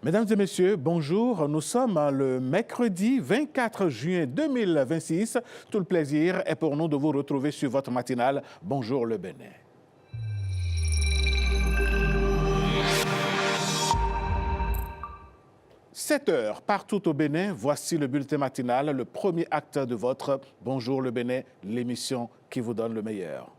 Mesdames et messieurs, bonjour. Nous sommes le mercredi 24 juin 2026. Tout le plaisir est pour nous de vous retrouver sur votre matinale. Bonjour le Bénin. « 7 heures partout au Bénin, voici le bulletin matinal, le premier acte de votre Bonjour le Bénin, l'émission qui vous donne le meilleur.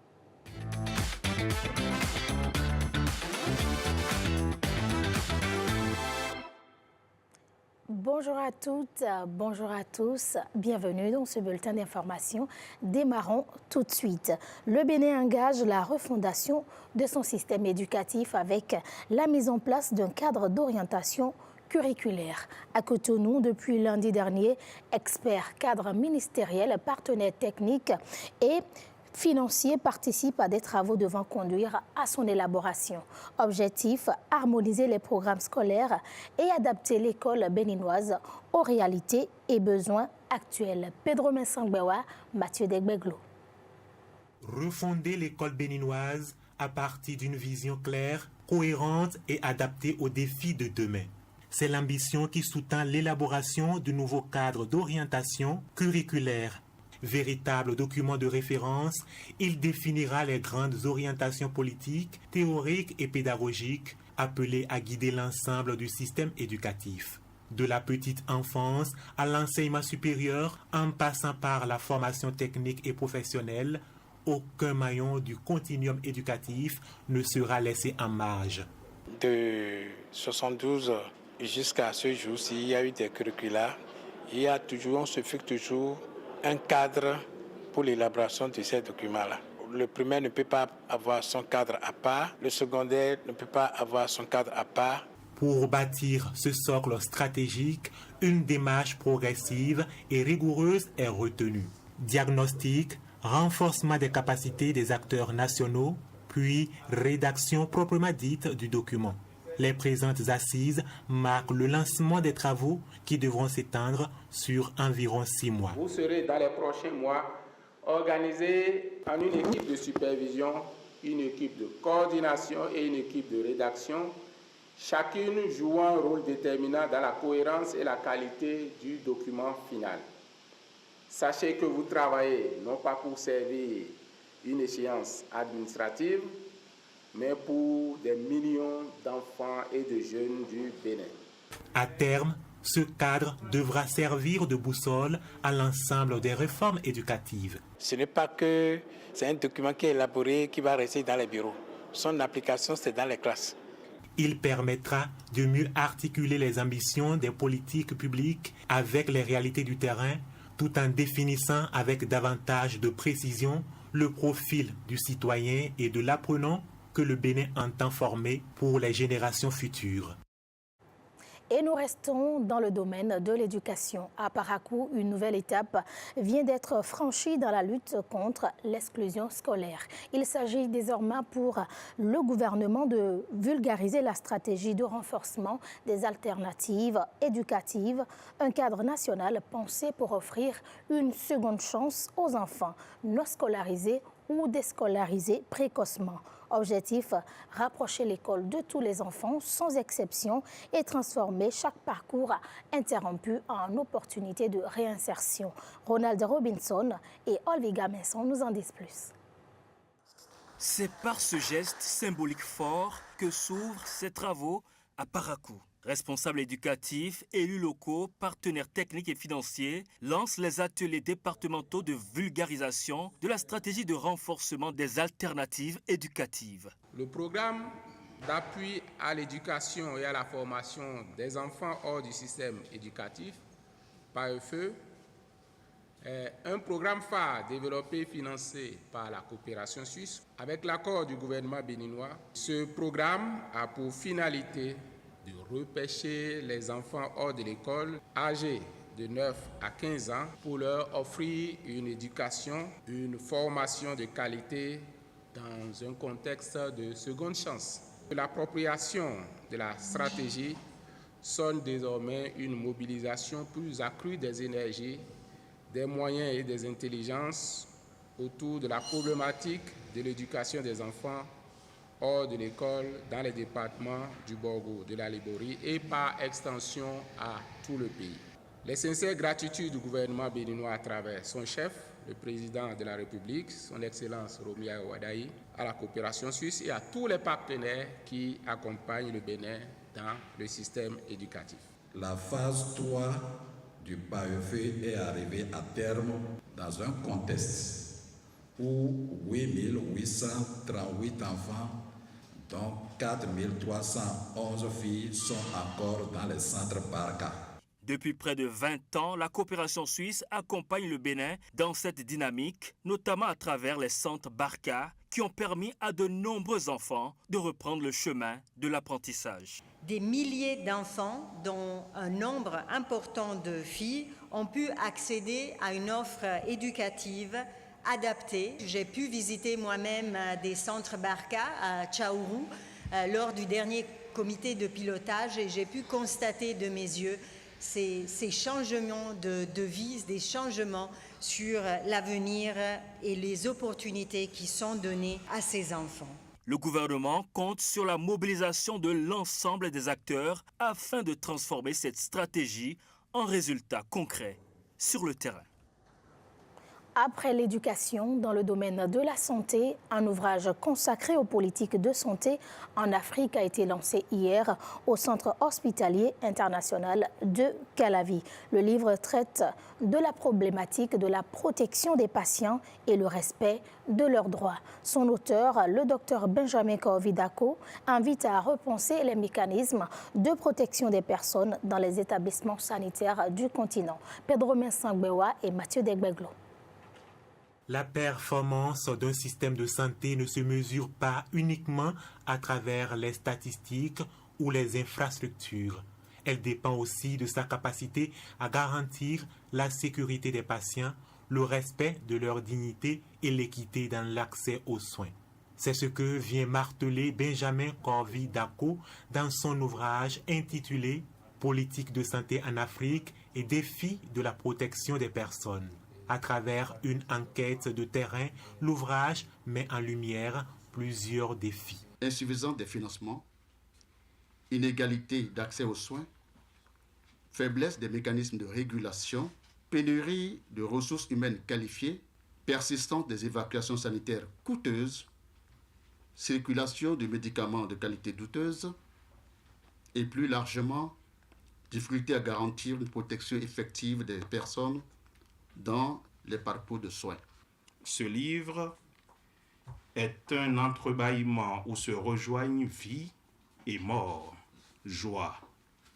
Bonjour à toutes, bonjour à tous, bienvenue dans ce bulletin d'information. Démarrons tout de suite. Le Bénin engage la refondation de son système éducatif avec la mise en place d'un cadre d'orientation curriculaire. À Cotonou, depuis lundi dernier, experts, cadres ministériels, partenaires techniques et financiers participent à des travaux devant conduire à son élaboration. Objectif, harmoniser les programmes scolaires et adapter l'école béninoise aux réalités et besoins actuels. Pedro Mensangbewa, Mathieu Degbeglo. Refonder l'école béninoise à partir d'une vision claire, cohérente et adaptée aux défis de demain. C'est l'ambition qui sous-tend l'élaboration du nouveau cadre d'orientation curriculaire. Véritable document de référence, il définira les grandes orientations politiques, théoriques et pédagogiques appelées à guider l'ensemble du système éducatif. De la petite enfance à l'enseignement supérieur, en passant par la formation technique et professionnelle, aucun maillon du continuum éducatif ne sera laissé en marge. De 72 jusqu'à ce jour-ci, il y a eu des curricula. On se fixe toujours un cadre pour l'élaboration de ces documents-là. Le primaire ne peut pas avoir son cadre à part, le secondaire ne peut pas avoir son cadre à part. Pour bâtir ce socle stratégique, une démarche progressive et rigoureuse est retenue. Diagnostic, renforcement des capacités des acteurs nationaux, puis rédaction proprement dite du document. Les présentes assises marquent le lancement des travaux qui devront s'étendre sur environ 6 mois. Vous serez dans les prochains mois organisés en une équipe de supervision, une équipe de coordination et une équipe de rédaction, chacune jouant un rôle déterminant dans la cohérence et la qualité du document final. Sachez que vous travaillez non pas pour servir une échéance administrative, mais pour des millions d'enfants et de jeunes du Bénin. À terme, ce cadre devra servir de boussole à l'ensemble des réformes éducatives. Ce n'est pas que c'est un document qui est élaboré, qui va rester dans les bureaux. Son application, c'est dans les classes. Il permettra de mieux articuler les ambitions des politiques publiques avec les réalités du terrain, tout en définissant avec davantage de précision le profil du citoyen et de l'apprenant que le Bénin entend former pour les générations futures. Et nous restons dans le domaine de l'éducation. À Parakou, une nouvelle étape vient d'être franchie dans la lutte contre l'exclusion scolaire. Il s'agit désormais pour le gouvernement de vulgariser la stratégie de renforcement des alternatives éducatives, un cadre national pensé pour offrir une seconde chance aux enfants non scolarisés ou déscolarisés précocement. Objectif, rapprocher l'école de tous les enfants sans exception et transformer chaque parcours interrompu en opportunité de réinsertion. Ronald Robinson et Olviga Messon nous en disent plus. C'est par ce geste symbolique fort que s'ouvrent ces travaux à Parakou. Responsables éducatifs, élus locaux, partenaires techniques et financiers lancent les ateliers départementaux de vulgarisation de la stratégie de renforcement des alternatives éducatives. Le programme d'appui à l'éducation et à la formation des enfants hors du système éducatif, PAEFE, est un programme phare développé et financé par la coopération suisse avec l'accord du gouvernement béninois. Ce programme a pour finalité de repêcher les enfants hors de l'école âgés de 9 à 15 ans pour leur offrir une éducation, une formation de qualité dans un contexte de seconde chance. L'appropriation de la stratégie sonne désormais une mobilisation plus accrue des énergies, des moyens et des intelligences autour de la problématique de l'éducation des enfants hors de l'école dans les départements du Borgo, de la Liborie et par extension à tout le pays. Les sincères gratitudes du gouvernement béninois à travers son chef, le président de la République, son Excellence Romia Wadaï, à la coopération suisse et à tous les partenaires qui accompagnent le Bénin dans le système éducatif. La phase 3 du PAEF est arrivée à terme dans un contexte où 8838 enfants, dont 4311 filles, sont encore dans les centres Barca. Depuis près de 20 ans, la coopération suisse accompagne le Bénin dans cette dynamique, notamment à travers les centres Barca, qui ont permis à de nombreux enfants de reprendre le chemin de l'apprentissage. Des milliers d'enfants, dont un nombre important de filles, ont pu accéder à une offre éducative adaptée. J'ai pu visiter moi-même des centres Barca à Tchaourou lors du dernier comité de pilotage et j'ai pu constater de mes yeux ces changements de vie, des changements sur l'avenir et les opportunités qui sont données à ces enfants. Le gouvernement compte sur la mobilisation de l'ensemble des acteurs afin de transformer cette stratégie en résultats concrets sur le terrain. Après l'éducation dans le domaine de la santé, un ouvrage consacré aux politiques de santé en Afrique a été lancé hier au Centre hospitalier international de Calavi. Le livre traite de la problématique de la protection des patients et le respect de leurs droits. Son auteur, le docteur Benjamin Korvidako, invite à repenser les mécanismes de protection des personnes dans les établissements sanitaires du continent. Pedro Mensangbewa et Mathieu Degbeglo. La performance d'un système de santé ne se mesure pas uniquement à travers les statistiques ou les infrastructures. Elle dépend aussi de sa capacité à garantir la sécurité des patients, le respect de leur dignité et l'équité dans l'accès aux soins. C'est ce que vient marteler Benjamin Korvidako dans son ouvrage intitulé « Politique de santé en Afrique et défis de la protection des personnes ». À travers une enquête de terrain, l'ouvrage met en lumière plusieurs défis. Insuffisance des financements, inégalité d'accès aux soins, faiblesse des mécanismes de régulation, pénurie de ressources humaines qualifiées, persistance des évacuations sanitaires coûteuses, circulation de médicaments de qualité douteuse et plus largement, difficulté à garantir une protection effective des personnes dans les parcours de soins. Ce livre est un entrebâillement où se rejoignent vie et mort, joie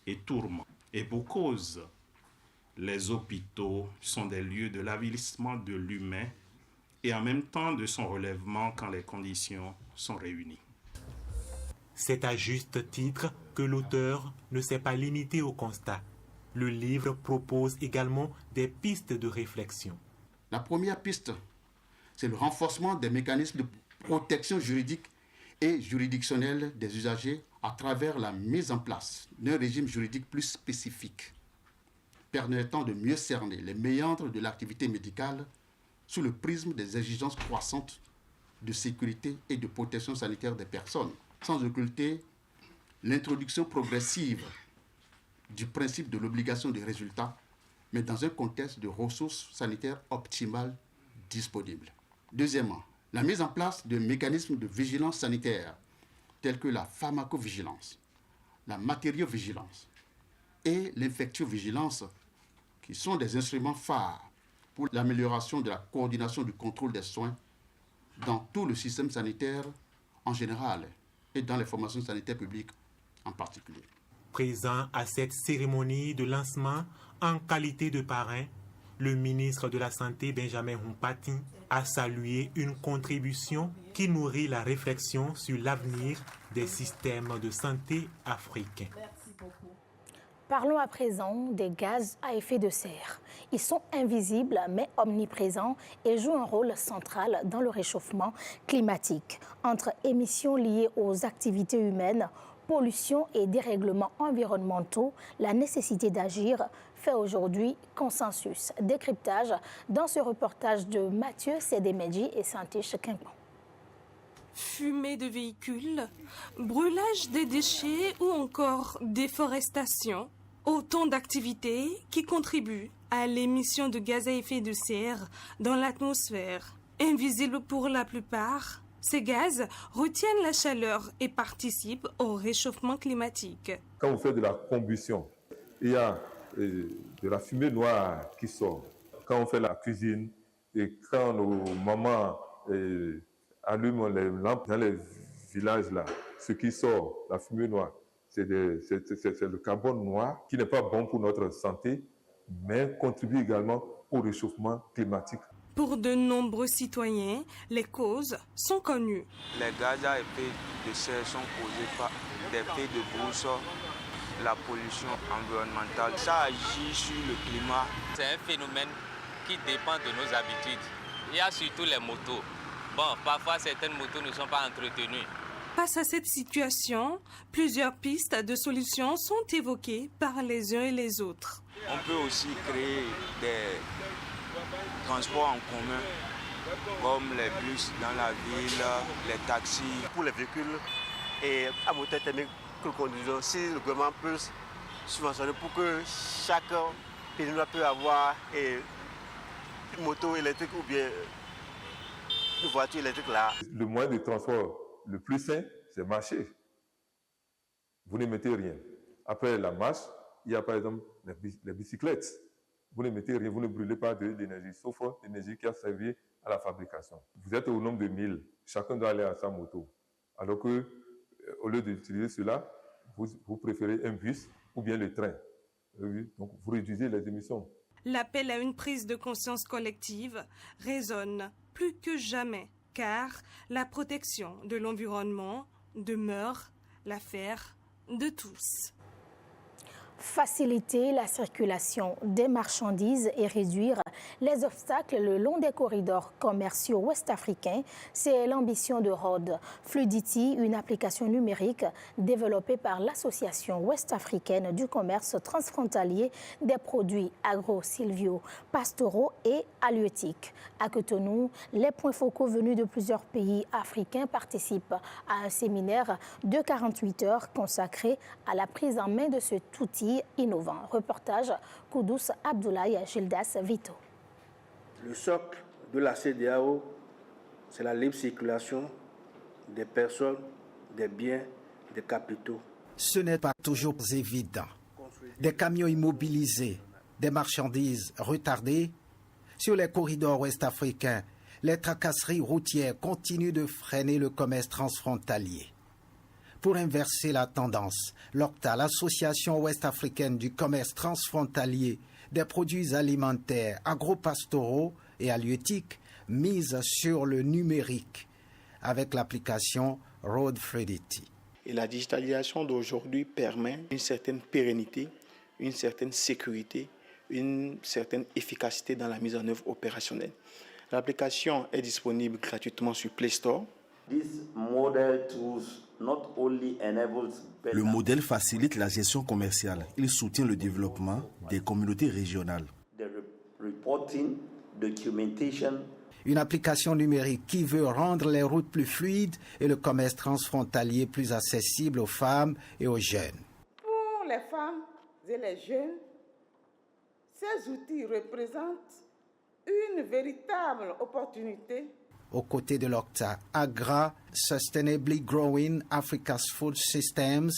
et tourment. Et pour cause, les hôpitaux sont des lieux de l'avilissement de l'humain et en même temps de son relèvement quand les conditions sont réunies. C'est à juste titre que l'auteur ne s'est pas limité au constat. Le livre propose également des pistes de réflexion. La première piste, c'est le renforcement des mécanismes de protection juridique et juridictionnelle des usagers à travers la mise en place d'un régime juridique plus spécifique, permettant de mieux cerner les méandres de l'activité médicale sous le prisme des exigences croissantes de sécurité et de protection sanitaire des personnes, sans occulter l'introduction progressive du principe de l'obligation de résultat, mais dans un contexte de ressources sanitaires optimales disponibles. Deuxièmement, la mise en place de mécanismes de vigilance sanitaire tels que la pharmacovigilance, la matériovigilance et l'infectiovigilance, qui sont des instruments phares pour l'amélioration de la coordination du contrôle des soins dans tout le système sanitaire en général et dans les formations sanitaires publiques en particulier. Présent à cette cérémonie de lancement en qualité de parrain, le ministre de la Santé, Benjamin Humpati, a salué une contribution qui nourrit la réflexion sur l'avenir des systèmes de santé africains. Parlons à présent des gaz à effet de serre. Ils sont invisibles mais omniprésents et jouent un rôle central dans le réchauffement climatique. Entre émissions liées aux activités humaines, pollution et dérèglements environnementaux, la nécessité d'agir fait aujourd'hui consensus. Décryptage dans ce reportage de Mathieu Sédémedji et Santiche Quincon. fumée de véhicules, brûlage des déchets ou encore déforestation. Autant d'activités qui contribuent à l'émission de gaz à effet de serre dans l'atmosphère. Invisibles pour la plupart, ces gaz retiennent la chaleur et participent au réchauffement climatique. Quand on fait de la combustion, il y a de la fumée noire qui sort. Quand on fait la cuisine et quand nos mamans allument les lampes dans les villages, là, ce qui sort, la fumée noire, c'est le carbone noir qui n'est pas bon pour notre santé, mais contribue également au réchauffement climatique. Pour de nombreux citoyens, les causes sont connues. Les gaz à effet de serre sont causés par des feux de brousse, la pollution environnementale. Ça agit sur le climat. C'est un phénomène qui dépend de nos habitudes. Il y a surtout les motos. Bon, parfois certaines motos ne sont pas entretenues. Face à cette situation, plusieurs pistes de solutions sont évoquées par les uns et les autres. On peut aussi créer des transports en commun, comme les bus dans la ville, les taxis. Pour les véhicules et à moteur thermique que nous conduisons, si le gouvernement peut subventionner pour que chaque péninsule peut avoir une moto électrique ou bien une voiture électrique là. Le moyen de transport le plus sain, c'est marcher. Vous ne mettez rien. Après la marche, il y a par exemple les bicyclettes. Vous ne mettez rien, vous ne brûlez pas de l'énergie, sauf l'énergie qui a servi à la fabrication. Vous êtes au nombre de 1000, chacun doit aller à sa moto. Alors que, au lieu d'utiliser cela, vous préférez un bus ou bien le train. Donc vous réduisez les émissions. L'appel à une prise de conscience collective résonne plus que jamais, car la protection de l'environnement demeure l'affaire de tous. Faciliter la circulation des marchandises et réduire les obstacles le long des corridors commerciaux ouest-africains, c'est l'ambition de Road Fluidity, une application numérique développée par l'Association ouest-africaine du commerce transfrontalier des produits agro-silvio-pastoraux et halieutiques. À Cotonou, les points focaux venus de plusieurs pays africains participent à un séminaire de 48 heures consacré à la prise en main de cet outil innovant. Reportage Koudous Abdoulaye Gildas Vito. Le socle de la CEDEAO, c'est la libre circulation des personnes, des biens, des capitaux. Ce n'est pas toujours évident. Des camions immobilisés, des marchandises retardées. Sur les corridors ouest-africains, les tracasseries routières continuent de freiner le commerce transfrontalier. Pour inverser la tendance, l'OCTA, l'Association ouest-africaine du commerce transfrontalier des produits alimentaires, agro-pastoraux et halieutiques, mise sur le numérique avec l'application Road Fluidity. Et la digitalisation d'aujourd'hui permet une certaine pérennité, une certaine sécurité, une certaine efficacité dans la mise en œuvre opérationnelle. L'application est disponible gratuitement sur Play Store. Le modèle facilite la gestion commerciale. Il soutient le développement des communautés régionales. Une application numérique qui veut rendre les routes plus fluides et le commerce transfrontalier plus accessible aux femmes et aux jeunes. Pour les femmes et les jeunes, ces outils représentent une véritable opportunité. Aux côtés de l'OCTA, AGRA, Sustainably Growing Africa's Food Systems,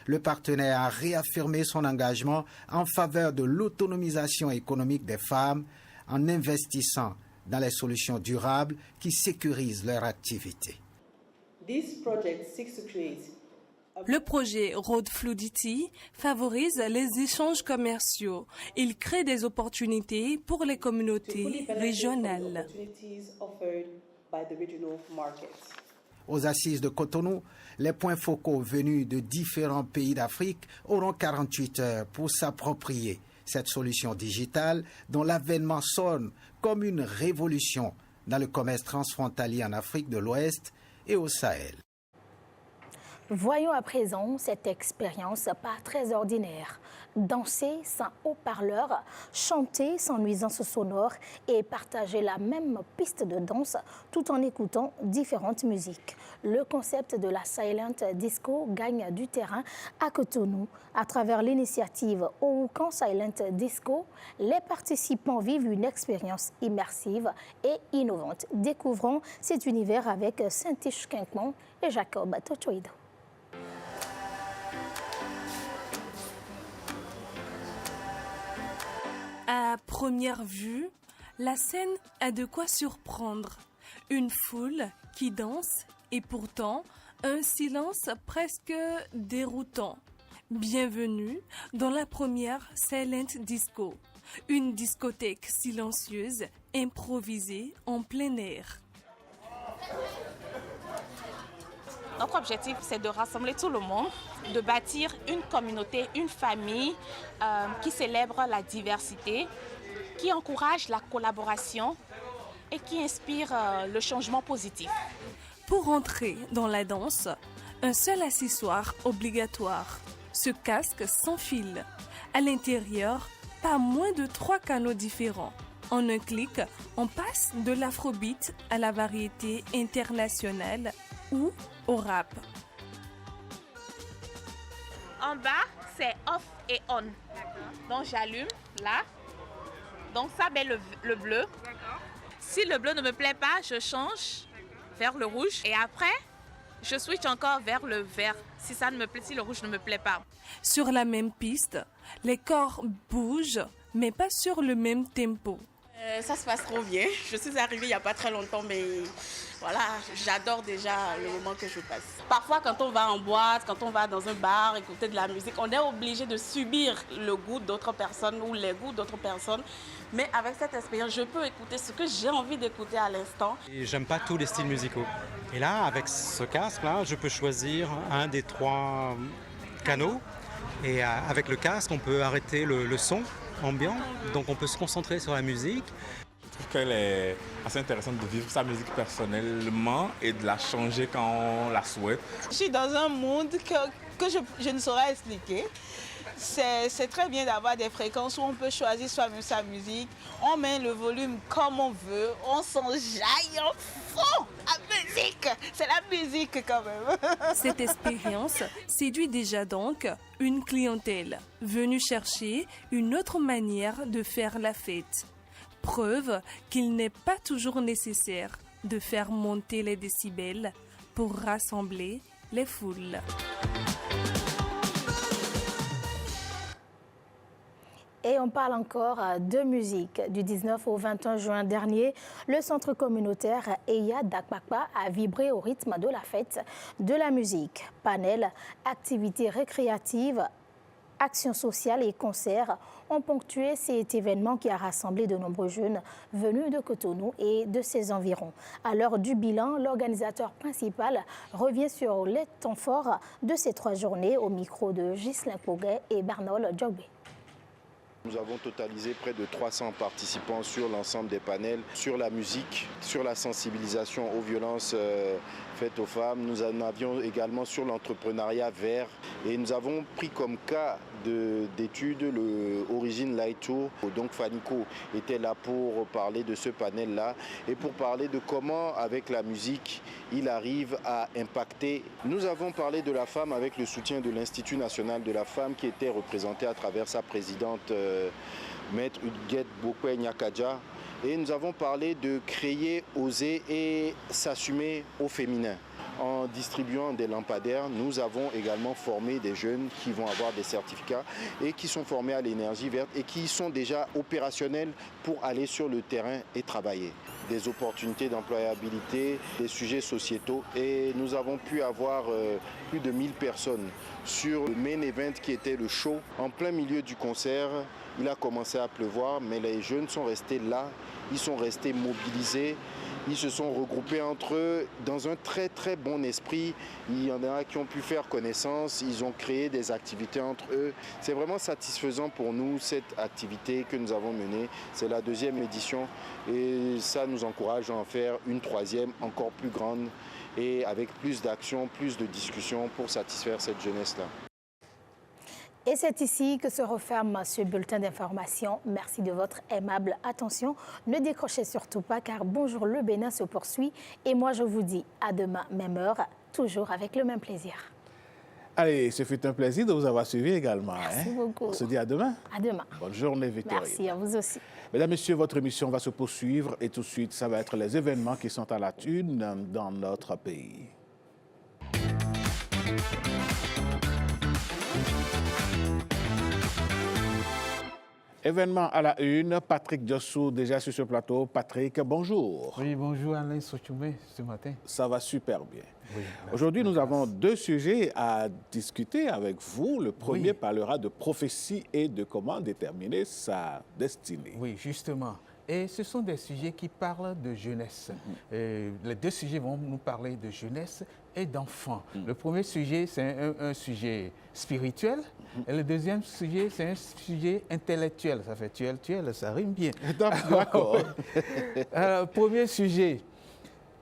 le partenaire a réaffirmé son engagement en faveur de l'autonomisation économique des femmes en investissant dans les solutions durables qui sécurisent leur activité. Le projet Road Fluidity favorise les échanges commerciaux. Il crée des opportunités pour les communautés régionales. Aux assises de Cotonou, les points focaux venus de différents pays d'Afrique auront 48 heures pour s'approprier cette solution digitale dont l'avènement sonne comme une révolution dans le commerce transfrontalier en Afrique de l'Ouest et au Sahel. Voyons à présent cette expérience pas très ordinaire. danser sans haut-parleur, chanter sans nuisance sonore et partager la même piste de danse tout en écoutant différentes musiques. Le concept de la Silent Disco gagne du terrain à Cotonou. À travers l'initiative Ooukan Silent Disco, les participants vivent une expérience immersive et innovante. Découvrons cet univers avec Saint-Tiche Quincon et Jacob Tochoido. À première vue, la scène a de quoi surprendre. Une foule qui danse et pourtant un silence presque déroutant. Bienvenue dans la première Silent Disco, une discothèque silencieuse improvisée en plein air. Notre objectif, c'est de rassembler tout le monde, de bâtir une communauté, une famille qui célèbre la diversité, qui encourage la collaboration et qui inspire le changement positif. Pour entrer dans la danse, un seul accessoire obligatoire, ce casque sans fil. À l'intérieur, pas moins de 3 canaux différents. En un clic, on passe de l'afrobeat à la variété internationale ou au rap. En bas, c'est off et on. Donc j'allume là. Donc ça met le bleu. Si le bleu ne me plaît pas, je change vers le rouge. Et après, je switch encore vers le vert si le rouge ne me plaît pas. Sur la même piste, les corps bougent, mais pas sur le même tempo. Ça se passe trop bien. Je suis arrivée il n'y a pas très longtemps, mais voilà, j'adore déjà le moment que je passe. Parfois, quand on va en boîte, quand on va dans un bar écouter de la musique, on est obligé de subir le goût d'autres personnes ou les goûts d'autres personnes. Mais avec cette expérience, je peux écouter ce que j'ai envie d'écouter à l'instant. J'aime pas tous les styles musicaux. Et là, avec ce casque-là, je peux choisir un des 3 canaux. Et avec le casque, on peut arrêter le son ambiant, donc on peut se concentrer sur la musique. Je trouve qu'elle est assez intéressante de vivre sa musique personnellement et de la changer quand on la souhaite. Je suis dans un monde que je ne saurais expliquer. C'est très bien d'avoir des fréquences où on peut choisir soi-même sa musique, on met le volume comme on veut, on s'enjaille en fond. La musique, c'est la musique quand même. Cette expérience séduit déjà donc une clientèle venue chercher une autre manière de faire la fête. Preuve qu'il n'est pas toujours nécessaire de faire monter les décibels pour rassembler les foules. Et on parle encore de musique. Du 19 au 21 juin dernier, le centre communautaire Eya d'Akpakpa a vibré au rythme de la fête de la musique. Panel, activités récréatives, actions sociales et concerts ont ponctué cet événement qui a rassemblé de nombreux jeunes venus de Cotonou et de ses environs. À l'heure du bilan, l'organisateur principal revient sur les temps forts de ces 3 journées au micro de Ghislain Poguet et Barnol Djogbe. Nous avons totalisé près de 300 participants sur l'ensemble des panels, sur la musique, sur la sensibilisation aux violences faites aux femmes. Nous en avions également sur l'entrepreneuriat vert et nous avons pris comme cas d'étude le Origin Light Tour. Donc Fanico était là pour parler de ce panel-là et pour parler de comment avec la musique il arrive à impacter. Nous avons parlé de la femme avec le soutien de l'Institut national de la femme qui était représenté à travers sa présidente Maître Udguet Bokwe Nyakadja. Et nous avons parlé de créer, oser et s'assumer au féminin. En distribuant des lampadaires, nous avons également formé des jeunes qui vont avoir des certificats et qui sont formés à l'énergie verte et qui sont déjà opérationnels pour aller sur le terrain et travailler. Des opportunités d'employabilité, des sujets sociétaux et nous avons pu avoir plus de 1000 personnes sur le main event qui était le show. En plein milieu du concert, il a commencé à pleuvoir mais les jeunes sont restés là, ils sont restés mobilisés. Ils se sont regroupés entre eux dans un très très bon esprit. Il y en a qui ont pu faire connaissance, ils ont créé des activités entre eux. C'est vraiment satisfaisant pour nous cette activité que nous avons menée. C'est la 2e édition et ça nous encourage à en faire une 3e encore plus grande et avec plus d'actions, plus de discussions pour satisfaire cette jeunesse-là. Et c'est ici que se referme ce bulletin d'information. Merci de votre aimable attention. Ne décrochez surtout pas car Bonjour le Bénin se poursuit. Et moi, je vous dis à demain, même heure, toujours avec le même plaisir. Allez, ce fut un plaisir de vous avoir suivi également. Merci beaucoup. On se dit à demain. À demain. Bonne journée, Victorine. Merci, à vous aussi. Mesdames, Messieurs, votre émission va se poursuivre et tout de suite, ça va être les événements qui sont à la une dans notre pays. Événement à la une, Patrick Diossou déjà sur ce plateau. Patrick, bonjour. Oui, bonjour Alain Sochoumé ce matin. Ça va super bien. Oui, aujourd'hui, nous avons deux sujets à discuter avec vous. Le premier parlera de prophétie et de comment déterminer sa destinée. Oui, justement. Et ce sont des sujets qui parlent de jeunesse. Les deux sujets vont nous parler de jeunesse et d'enfants. Le premier sujet, c'est un sujet spirituel. Et le deuxième sujet, c'est un sujet intellectuel. Ça fait tuel, ça rime bien. D'accord. Premier sujet,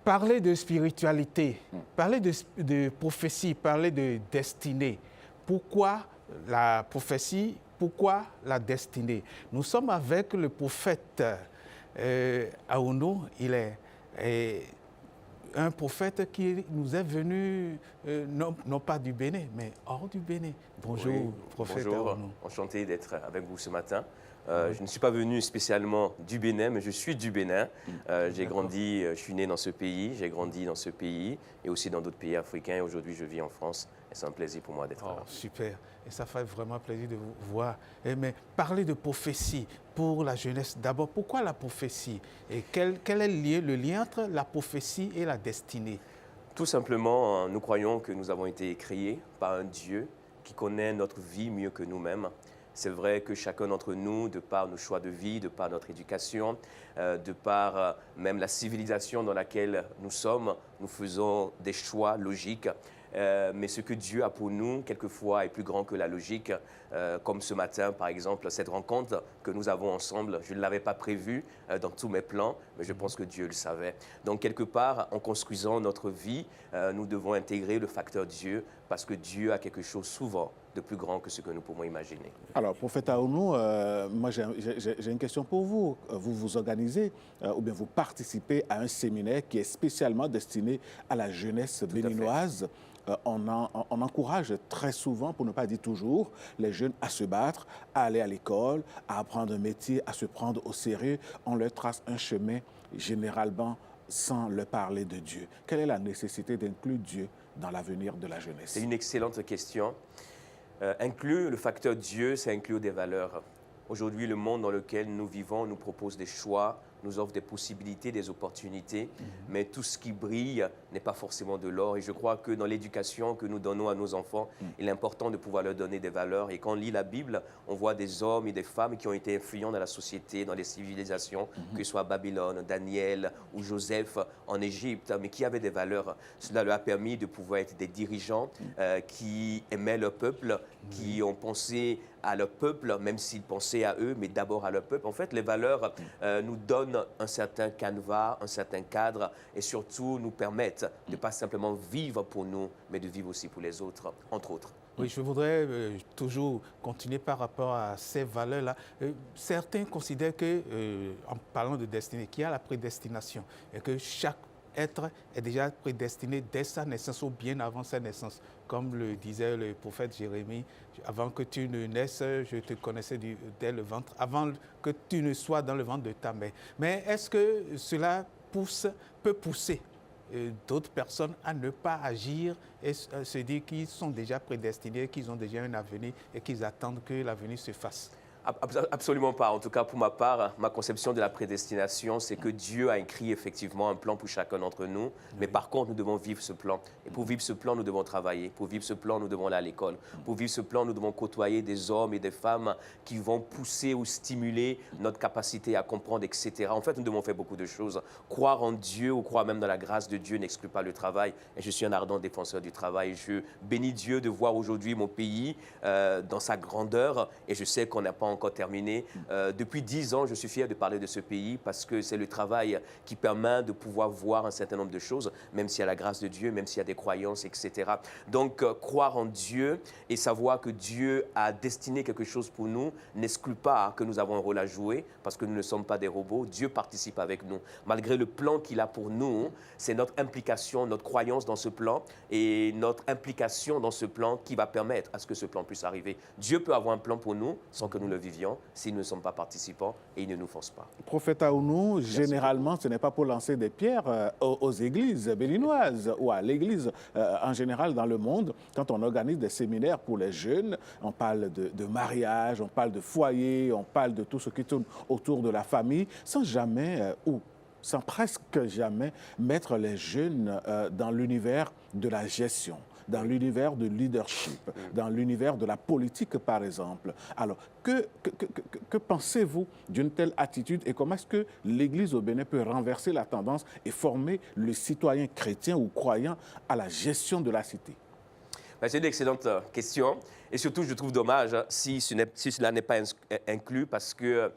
parler de spiritualité, parler de prophétie, parler de destinée. Pourquoi la prophétie? Pourquoi la destinée? Nous sommes avec le prophète Aouno. Il est un prophète qui nous est venu, non pas du Bénin, mais hors du Bénin. Bonjour, oui, prophète bonjour. Aouno. Enchanté d'être avec vous ce matin. Je ne suis pas venu spécialement du Bénin, mais je suis du Bénin. J'ai grandi, je suis né dans ce pays, j'ai grandi dans ce pays et aussi dans d'autres pays africains. Et aujourd'hui, je vis en France et c'est un plaisir pour moi d'être là. Super. Et ça fait vraiment plaisir de vous voir. Mais parler de prophétie pour la jeunesse, d'abord, pourquoi la prophétie? Et quel est le lien entre la prophétie et la destinée? Tout simplement, nous croyons que nous avons été créés par un Dieu qui connaît notre vie mieux que nous-mêmes. C'est vrai que chacun d'entre nous, de par nos choix de vie, de par notre éducation, de par même la civilisation dans laquelle nous sommes, nous faisons des choix logiques. Mais ce que Dieu a pour nous, quelquefois, est plus grand que la logique. Comme ce matin, par exemple, cette rencontre que nous avons ensemble, je ne l'avais pas prévue dans tous mes plans, mais je pense que Dieu le savait. Donc, quelque part, en construisant notre vie, nous devons intégrer le facteur Dieu, parce que Dieu a quelque chose souvent de plus grand que ce que nous pouvons imaginer. Alors, prophète Aouno, moi j'ai une question pour vous. Vous vous organisez ou bien vous participez à un séminaire qui est spécialement destiné à la jeunesse béninoise. On encourage très souvent, pour ne pas dire toujours, les jeunes à se battre, à aller à l'école, à apprendre un métier, à se prendre au sérieux. On leur trace un chemin, généralement, sans leur parler de Dieu. Quelle est la nécessité d'inclure Dieu dans l'avenir de la jeunesse? C'est une excellente question. Inclure le facteur Dieu, c'est inclure des valeurs. Aujourd'hui, le monde dans lequel nous vivons nous propose des choix, nous offre des possibilités, des opportunités, mais tout ce qui brille n'est pas forcément de l'or. Et je crois que dans l'éducation que nous donnons à nos enfants, il est important de pouvoir leur donner des valeurs. Et quand on lit la Bible, on voit des hommes et des femmes qui ont été influents dans la société, dans les civilisations, que ce soit Babylone, Daniel ou Joseph en Égypte, mais qui avaient des valeurs. Cela leur a permis de pouvoir être des dirigeants qui aimaient leur peuple, qui ont pensé à leur peuple, même s'ils pensaient à eux, mais d'abord à leur peuple. En fait, les valeurs nous donnent un certain canevas, un certain cadre, et surtout nous permettent de pas simplement vivre pour nous, mais de vivre aussi pour les autres, entre autres. Oui, je voudrais toujours continuer par rapport à ces valeurs-là. Certains considèrent que, en parlant de destinée, qu'il y a la prédestination et que chaque être est déjà prédestiné dès sa naissance ou bien avant sa naissance. Comme le disait le prophète Jérémie, avant que tu ne naisses, je te connaissais dès le ventre, avant que tu ne sois dans le ventre de ta mère. Mais est-ce que cela peut pousser d'autres personnes à ne pas agir et se dire qu'ils sont déjà prédestinés, qu'ils ont déjà un avenir et qu'ils attendent que l'avenir se fasse? Absolument pas. En tout cas, pour ma part, ma conception de la prédestination, c'est que Dieu a écrit effectivement un plan pour chacun d'entre nous. Mais par contre, nous devons vivre ce plan. Et pour vivre ce plan, nous devons travailler. Pour vivre ce plan, nous devons aller à l'école. Pour vivre ce plan, nous devons côtoyer des hommes et des femmes qui vont pousser ou stimuler notre capacité à comprendre, etc. En fait, nous devons faire beaucoup de choses. Croire en Dieu ou croire même dans la grâce de Dieu n'exclut pas le travail. Et je suis un ardent défenseur du travail. Je bénis Dieu de voir aujourd'hui mon pays dans sa grandeur. Et je sais qu'on n'a pas encore terminé. Depuis 10 ans, je suis fier de parler de ce pays parce que c'est le travail qui permet de pouvoir voir un certain nombre de choses, même s'il y a la grâce de Dieu, même s'il y a des croyances, etc. Donc, croire en Dieu et savoir que Dieu a destiné quelque chose pour nous n'exclut pas que nous avons un rôle à jouer parce que nous ne sommes pas des robots. Dieu participe avec nous. Malgré le plan qu'il a pour nous, c'est notre implication, notre croyance dans ce plan et notre implication dans ce plan qui va permettre à ce que ce plan puisse arriver. Dieu peut avoir un plan pour nous sans que nous le vivions si nous ne sommes pas participants et il ne nous force pas. Prophète Aounou, généralement, ce n'est pas pour lancer des pierres aux églises béninoises ou à l'église en général dans le monde. Quand on organise des séminaires pour les jeunes, on parle de mariage, on parle de foyer, on parle de tout ce qui tourne autour de la famille, sans jamais sans presque jamais mettre les jeunes dans l'univers de la gestion, dans l'univers du leadership, dans l'univers de la politique, par exemple. Alors, que pensez-vous d'une telle attitude et comment est-ce que l'Église au Bénin peut renverser la tendance et former le citoyen chrétien ou croyant à la gestion de la cité? C'est une excellente question et surtout, je trouve dommage si cela n'est pas inclus parce que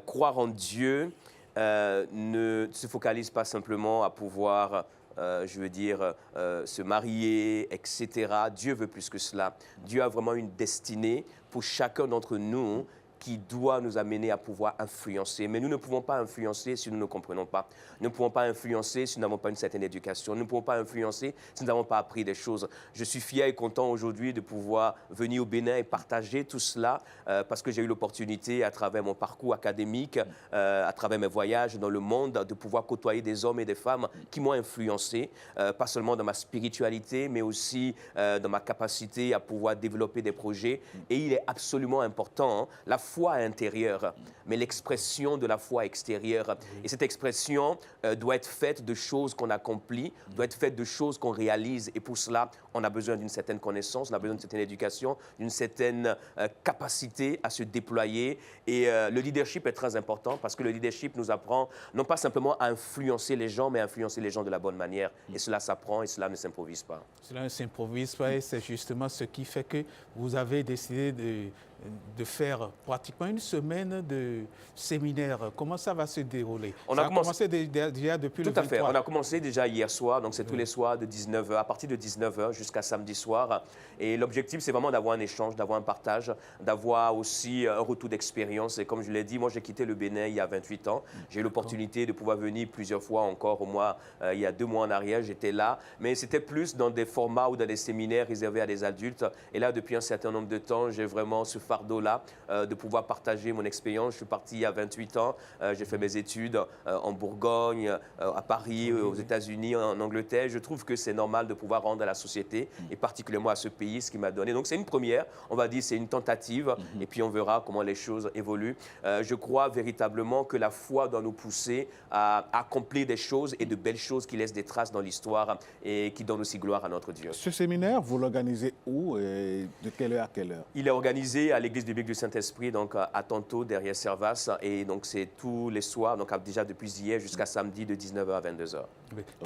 croire en Dieu ne se focalise pas simplement à pouvoir se marier, etc. Dieu veut plus que cela. Dieu a vraiment une destinée pour chacun d'entre nous qui doit nous amener à pouvoir influencer. Mais nous ne pouvons pas influencer si nous ne comprenons pas. Nous ne pouvons pas influencer si nous n'avons pas une certaine éducation. Nous ne pouvons pas influencer si nous n'avons pas appris des choses. Je suis fier et content aujourd'hui de pouvoir venir au Bénin et partager tout cela parce que j'ai eu l'opportunité, à travers mon parcours académique, à travers mes voyages dans le monde, de pouvoir côtoyer des hommes et des femmes qui m'ont influencé, pas seulement dans ma spiritualité, mais aussi dans ma capacité à pouvoir développer des projets. Et il est absolument important, la foi intérieure, mais l'expression de la foi extérieure. Et cette expression doit être faite de choses qu'on accomplit, doit être faite de choses qu'on réalise. Et pour cela, on a besoin d'une certaine connaissance, on a besoin d'une certaine éducation, d'une certaine capacité à se déployer. Et le leadership est très important parce que le leadership nous apprend non pas simplement à influencer les gens, mais à influencer les gens de la bonne manière. Et cela s'apprend et cela ne s'improvise pas. Cela ne s'improvise pas et c'est justement ce qui fait que vous avez décidé de faire pratiquement une semaine de séminaire. Comment ça va se dérouler? Ça a commencé déjà depuis le 23. Tout à fait. On a commencé déjà hier soir, donc c'est tous les soirs de 19h, à partir de 19h jusqu'à samedi soir. Et l'objectif, c'est vraiment d'avoir un échange, d'avoir un partage, d'avoir aussi un retour d'expérience. Et comme je l'ai dit, moi, j'ai quitté le Bénin il y a 28 ans. J'ai eu l'opportunité de pouvoir venir plusieurs fois encore, au moins il y a 2 mois en arrière, j'étais là. Mais c'était plus dans des formats ou dans des séminaires réservés à des adultes. Et là, depuis un certain nombre de temps, j'ai vraiment ce fardeau-là de pouvoir partager mon expérience. Je suis parti il y a 28 ans. J'ai fait mes études en Bourgogne, à Paris, aux États-Unis, en Angleterre. Je trouve que c'est normal de pouvoir rendre à la société et particulièrement à ce pays ce qu'il m'a donné. Donc c'est une première, on va dire, c'est une tentative et puis on verra comment les choses évoluent. Je crois véritablement que la foi doit nous pousser à accomplir des choses et de belles choses qui laissent des traces dans l'histoire et qui donnent aussi gloire à notre Dieu. Ce séminaire, vous l'organisez où et de quelle heure à quelle heure? Il est organisé à l'église biblique du Saint-Esprit, donc à Tantôt, derrière Servas. Et donc, c'est tous les soirs, donc déjà depuis hier jusqu'à samedi de 19h à 22h.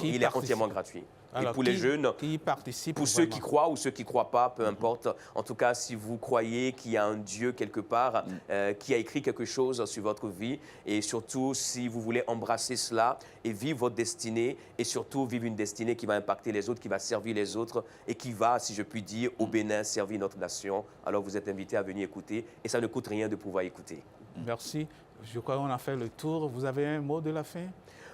Il est entièrement gratuit. Alors, et pour les jeunes, qui participent pour ceux qui croient ou ceux qui ne croient pas, peu importe. En tout cas, si vous croyez qu'il y a un Dieu quelque part qui a écrit quelque chose sur votre vie, et surtout si vous voulez embrasser cela et vivre votre destinée, et surtout vivre une destinée qui va impacter les autres, qui va servir les autres, et qui va, si je puis dire, au Bénin, servir notre nation, alors vous êtes invité à venir écouter, et ça ne coûte rien de pouvoir écouter. Merci. Je crois qu'on a fait le tour. Vous avez un mot de la fin?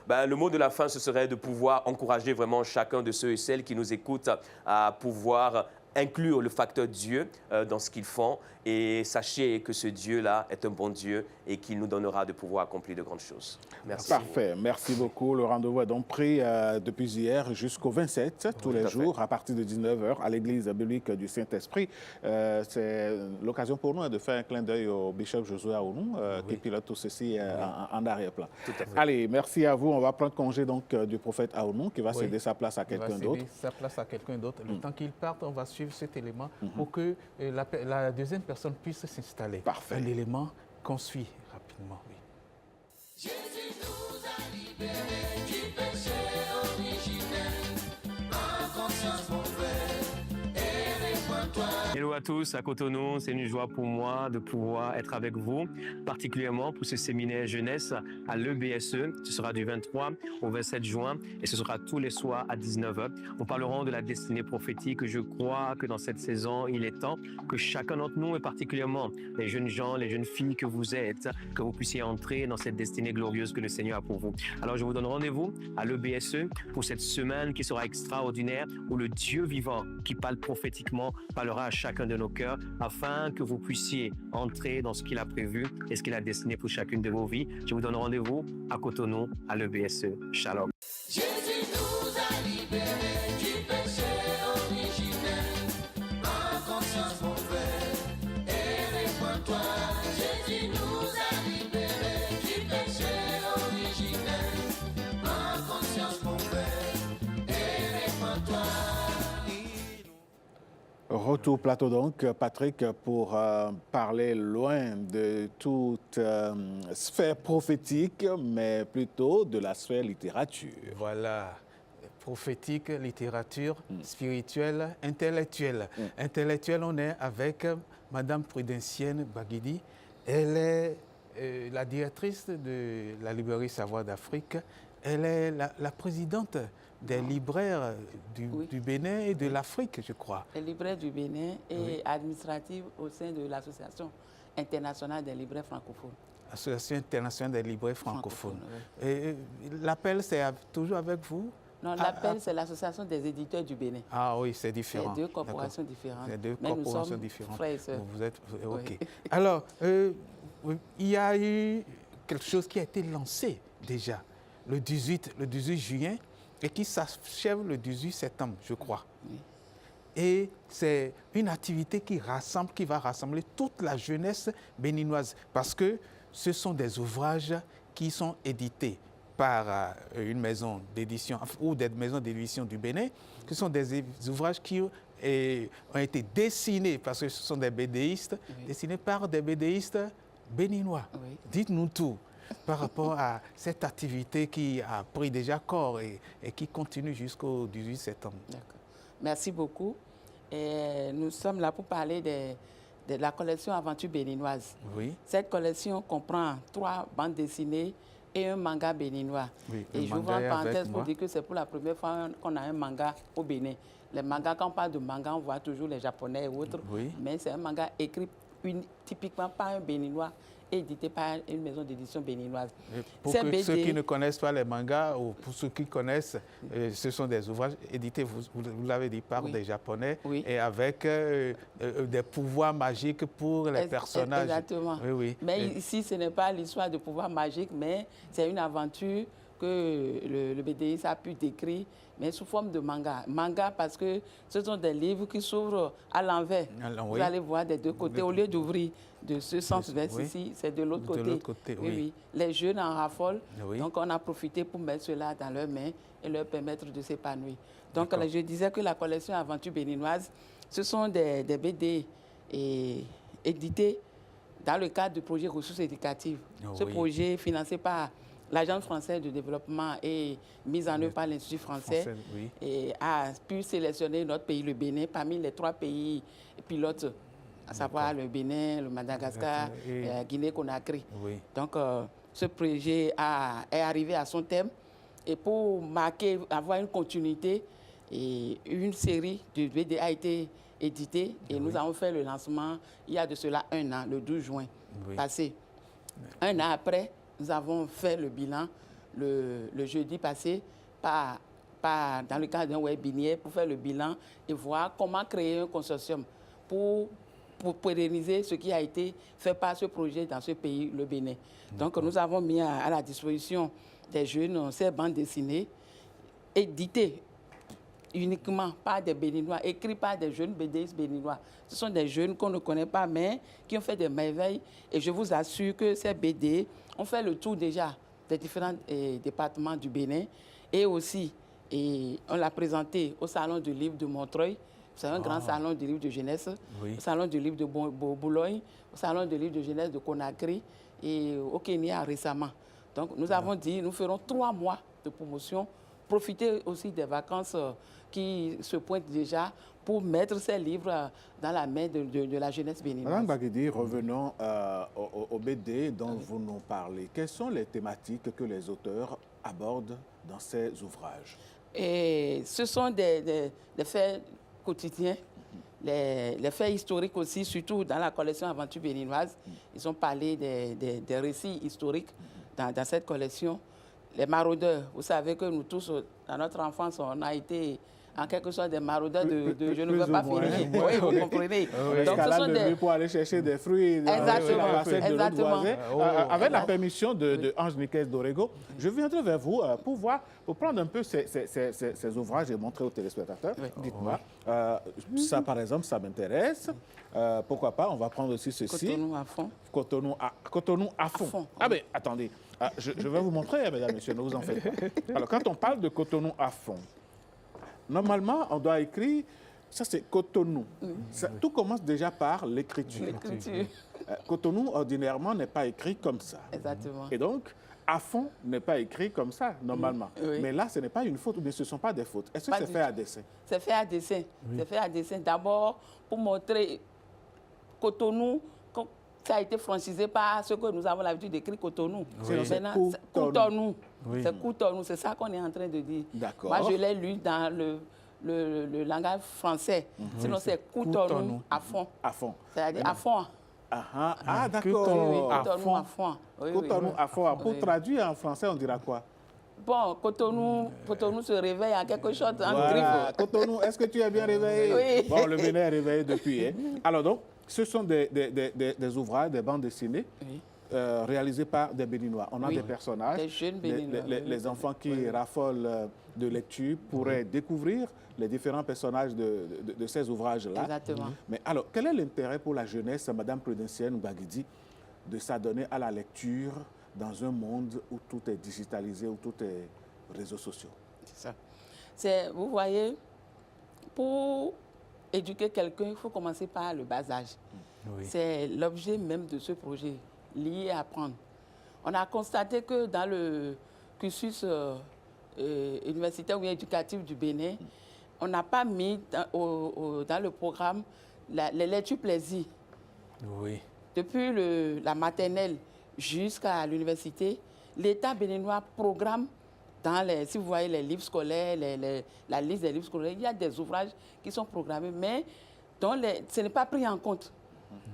Le mot de la fin, ce serait de pouvoir encourager vraiment chacun de ceux et celles qui nous écoutent à pouvoir inclure le facteur Dieu dans ce qu'ils font. Et sachez que ce Dieu-là est un bon Dieu et qu'il nous donnera de pouvoir accomplir de grandes choses. Merci. Parfait. Merci beaucoup. Le rendez-vous est donc pris depuis hier jusqu'au 27, tous les jours, à partir de 19h, à l'église biblique du Saint-Esprit. C'est l'occasion pour nous de faire un clin d'œil au bishop Josué Aounou, qui pilote tout ceci en arrière-plan. Allez, merci à vous. On va prendre congé donc du prophète Aounou, qui va céder sa place à quelqu'un d'autre. Il va céder sa place à quelqu'un d'autre. Le temps qu'il parte, on va suivre cet élément pour que la deuxième personne puisse s'installer. Parfait. Un élément qu'on suit rapidement. Oui. Jésus nous a libérés du péché originel. En conscience, mon frère, et réponds-toi. Il à tous à Cotonou. C'est une joie pour moi de pouvoir être avec vous, particulièrement pour ce séminaire jeunesse à l'EBSE. Ce sera du 23 au 27 juin et ce sera tous les soirs à 19h. Nous parlerons de la destinée prophétique. Je crois que dans cette saison, il est temps que chacun d'entre nous, et particulièrement les jeunes gens, les jeunes filles que vous êtes, que vous puissiez entrer dans cette destinée glorieuse que le Seigneur a pour vous. Alors je vous donne rendez-vous à l'EBSE pour cette semaine qui sera extraordinaire, où le Dieu vivant qui parle prophétiquement parlera à chacun de nos cœurs afin que vous puissiez entrer dans ce qu'il a prévu et ce qu'il a destiné pour chacune de vos vies. Je vous donne rendez-vous à Cotonou, à l'EBSE. Shalom. Jésus nous a libérés du péché originel. En conscience, mon frère, et réponds-toi. Jésus nous a libérés du péché originel. En conscience, mon frère, et réponds-toi. Retour plateau donc, Patrick, pour parler loin de toute sphère prophétique, mais plutôt de la sphère littérature. Voilà, prophétique, littérature, spirituelle, intellectuelle. Intellectuelle, on est avec Madame Prudentienne Baguidi. Elle est la directrice de la librairie Savoir d'Afrique. Elle est la présidente des libraires du Bénin et de l'Afrique, je crois. Les libraires du Bénin et administrative au sein de l'Association internationale des libraires francophones. Association internationale des libraires francophones. Et l'appel, c'est toujours avec vous? Non, l'appel, c'est l'Association des éditeurs du Bénin. Ah oui, c'est différent. C'est deux corporations différentes. C'est deux Mais corporations nous sommes différentes. frères et sœurs. Vous êtes, OK. Oui. Alors, il y a eu quelque chose qui a été lancé déjà le 18 juin et qui s'achève le 18 septembre, je crois. Oui. Et c'est une activité qui va rassembler toute la jeunesse béninoise parce que ce sont des ouvrages qui sont édités par une maison d'édition ou des maisons d'édition du Bénin, ce sont des ouvrages qui ont été dessinés, parce que ce sont des BDistes, dessinés par des BDistes béninois. Oui. Dites-nous tout par rapport à cette activité qui a pris déjà corps et qui continue jusqu'au 18 septembre. D'accord. Merci beaucoup. Et nous sommes là pour parler de la collection Aventure béninoise. Oui. Cette collection comprend 3 bandes dessinées et un manga béninois. Oui, et je vous en parenthèse pour dire que c'est pour la première fois qu'on a un manga au Bénin. Les mangas, quand on parle de manga, on voit toujours les Japonais et autres. Oui. Mais c'est un manga écrit typiquement par un Béninois, édité par une maison d'édition béninoise. Pour ceux qui ne connaissent pas les mangas, ou pour ceux qui connaissent, ce sont des ouvrages édités, vous l'avez dit, par des Japonais, et avec des pouvoirs magiques pour les personnages. Exactement. Oui, oui. Mais ici, ce n'est pas l'histoire de pouvoirs magiques, mais c'est une aventure que le BDIS a pu décrire, mais sous forme de manga. Manga parce que ce sont des livres qui s'ouvrent à l'envers. Vous allez voir des deux côtés. Au lieu d'ouvrir de ce sens vers ici, c'est de l'autre côté. De l'autre côté, oui, oui. Les jeunes en raffolent. Oui. Donc, on a profité pour mettre cela dans leurs mains et leur permettre de s'épanouir. Donc, je disais que la collection Aventure béninoise, ce sont des BD édités dans le cadre du projet Ressources éducatives. Ce projet financé par l'Agence française de développement et mise en œuvre par l'Institut français et a pu sélectionner notre pays, le Bénin, parmi les 3 pays pilotes, à savoir le Bénin, le Madagascar et la Guinée-Conakry. Oui. Donc, ce projet est arrivé à son terme. Et pour avoir une continuité, une série de BD a été éditée et nous avons fait le lancement il y a de cela 1 an, le 12 juin passé. 1 an après, nous avons fait le bilan le jeudi passé dans le cadre d'un webinaire pour faire le bilan et voir comment créer un consortium pour pérenniser ce qui a été fait par ce projet dans ce pays, le Bénin. Donc nous avons mis à la disposition des jeunes ces bandes dessinées éditées uniquement par des Béninois, écrits par des jeunes BDistes béninois. Ce sont des jeunes qu'on ne connaît pas, mais qui ont fait des merveilles. Et je vous assure que ces BD ont fait le tour déjà des différents départements du Bénin. Et aussi, on l'a présenté au Salon du livre de Montreuil. C'est un grand salon du livre de jeunesse. Oui. Au Salon du livre de Boulogne, au Salon du livre de jeunesse de Conakry et au Kenya récemment. Donc, nous avons dit, nous ferons 3 mois de promotion profiter aussi des vacances qui se pointent déjà pour mettre ces livres dans la main de la jeunesse béninoise. Madame Baguidi, revenons au BD dont vous nous parlez. Quelles sont les thématiques que les auteurs abordent dans ces ouvrages? Et ce sont des faits quotidiens, les faits historiques aussi, surtout dans la collection Aventure béninoise. Ils ont parlé des récits historiques dans cette collection. Les maraudeurs, vous savez que nous tous, dans notre enfance, on a été en quelque sorte des maraudeurs de je ne veux pas finir. Oui, vous comprenez. Donc, ce sont des... pour aller chercher des fruits exactement, de l'autre voisin. Avec la permission de Ange Nicaise Dorego, je viendrai vers vous pour prendre un peu ces ouvrages et montrer aux téléspectateurs. Dites-moi, ça par exemple, ça m'intéresse. Pourquoi pas, on va prendre aussi ceci. Cotonou à fond. Cotonou à fond. Ah ben, attendez, je vais vous montrer, mesdames et messieurs, ne vous en faites pas. Alors, quand on parle de Cotonou à fond, normalement, on doit écrire, ça c'est Cotonou. Tout commence déjà par l'écriture. Cotonou, ordinairement, n'est pas écrit comme ça. Exactement. Et donc, à fond n'est pas écrit comme ça, normalement. Mais là, ce n'est pas une faute, ou bien ce ne sont pas des fautes. Est-ce que c'est fait à dessein? C'est fait à dessein. C'est fait à dessein. D'abord, pour montrer Cotonou, ça a été francisé par ce que nous avons l'habitude d'écrire Cotonou. C'est Cotonou. C'est Cotonou, c'est ça qu'on est en train de dire. D'accord. Moi, je l'ai lu dans le langage français. Sinon, c'est Cotonou à fond. À fond. C'est-à-dire à fond. Ah, d'accord. Cotonou à fond. Cotonou à fond. Pour traduire en français, on dira quoi? Bon, Cotonou se réveille en quelque chose en griffe. Cotonou, est-ce que tu es bien réveillé? Oui. Bon, le Bénin est réveillé depuis. Hein? Alors donc, ce sont des ouvrages, des bandes dessinées réalisées par des Béninois. On a des personnages, des jeunes Béninois. Les enfants qui raffolent de lecture pourraient découvrir les différents personnages de ces ouvrages-là. Exactement. Mais alors, quel est l'intérêt pour la jeunesse, Madame Prudentienne Baguidi, de s'adonner à la lecture dans un monde où tout est digitalisé, où tout est réseaux sociaux? C'est ça. Vous voyez, pour éduquer quelqu'un, il faut commencer par le bas âge. C'est l'objet même de ce projet, lié à apprendre. On a constaté que dans le cursus universitaire ou éducatif du Bénin, on n'a pas mis dans le programme les lectures plaisir. Oui. Depuis la maternelle jusqu'à l'université, l'État béninois programme si vous voyez les livres scolaires, la liste des livres scolaires, il y a des ouvrages qui sont programmés, mais dont ce n'est pas pris en compte.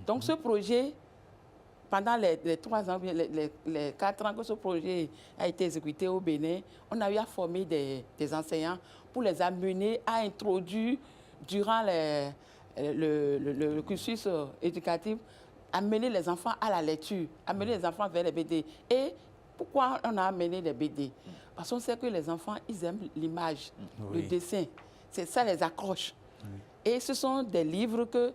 Donc ce projet, pendant les 3 ans, les 4 ans que ce projet a été exécuté au Bénin, on a eu à former des enseignants pour les amener à introduire, durant le cursus éducatif, amener les enfants à la lecture, amener les enfants vers les BD. Et pourquoi on a amené les BD? Parce qu'on sait que les enfants, ils aiment l'image, le dessin. C'est ça les accroche. Et ce sont des livres que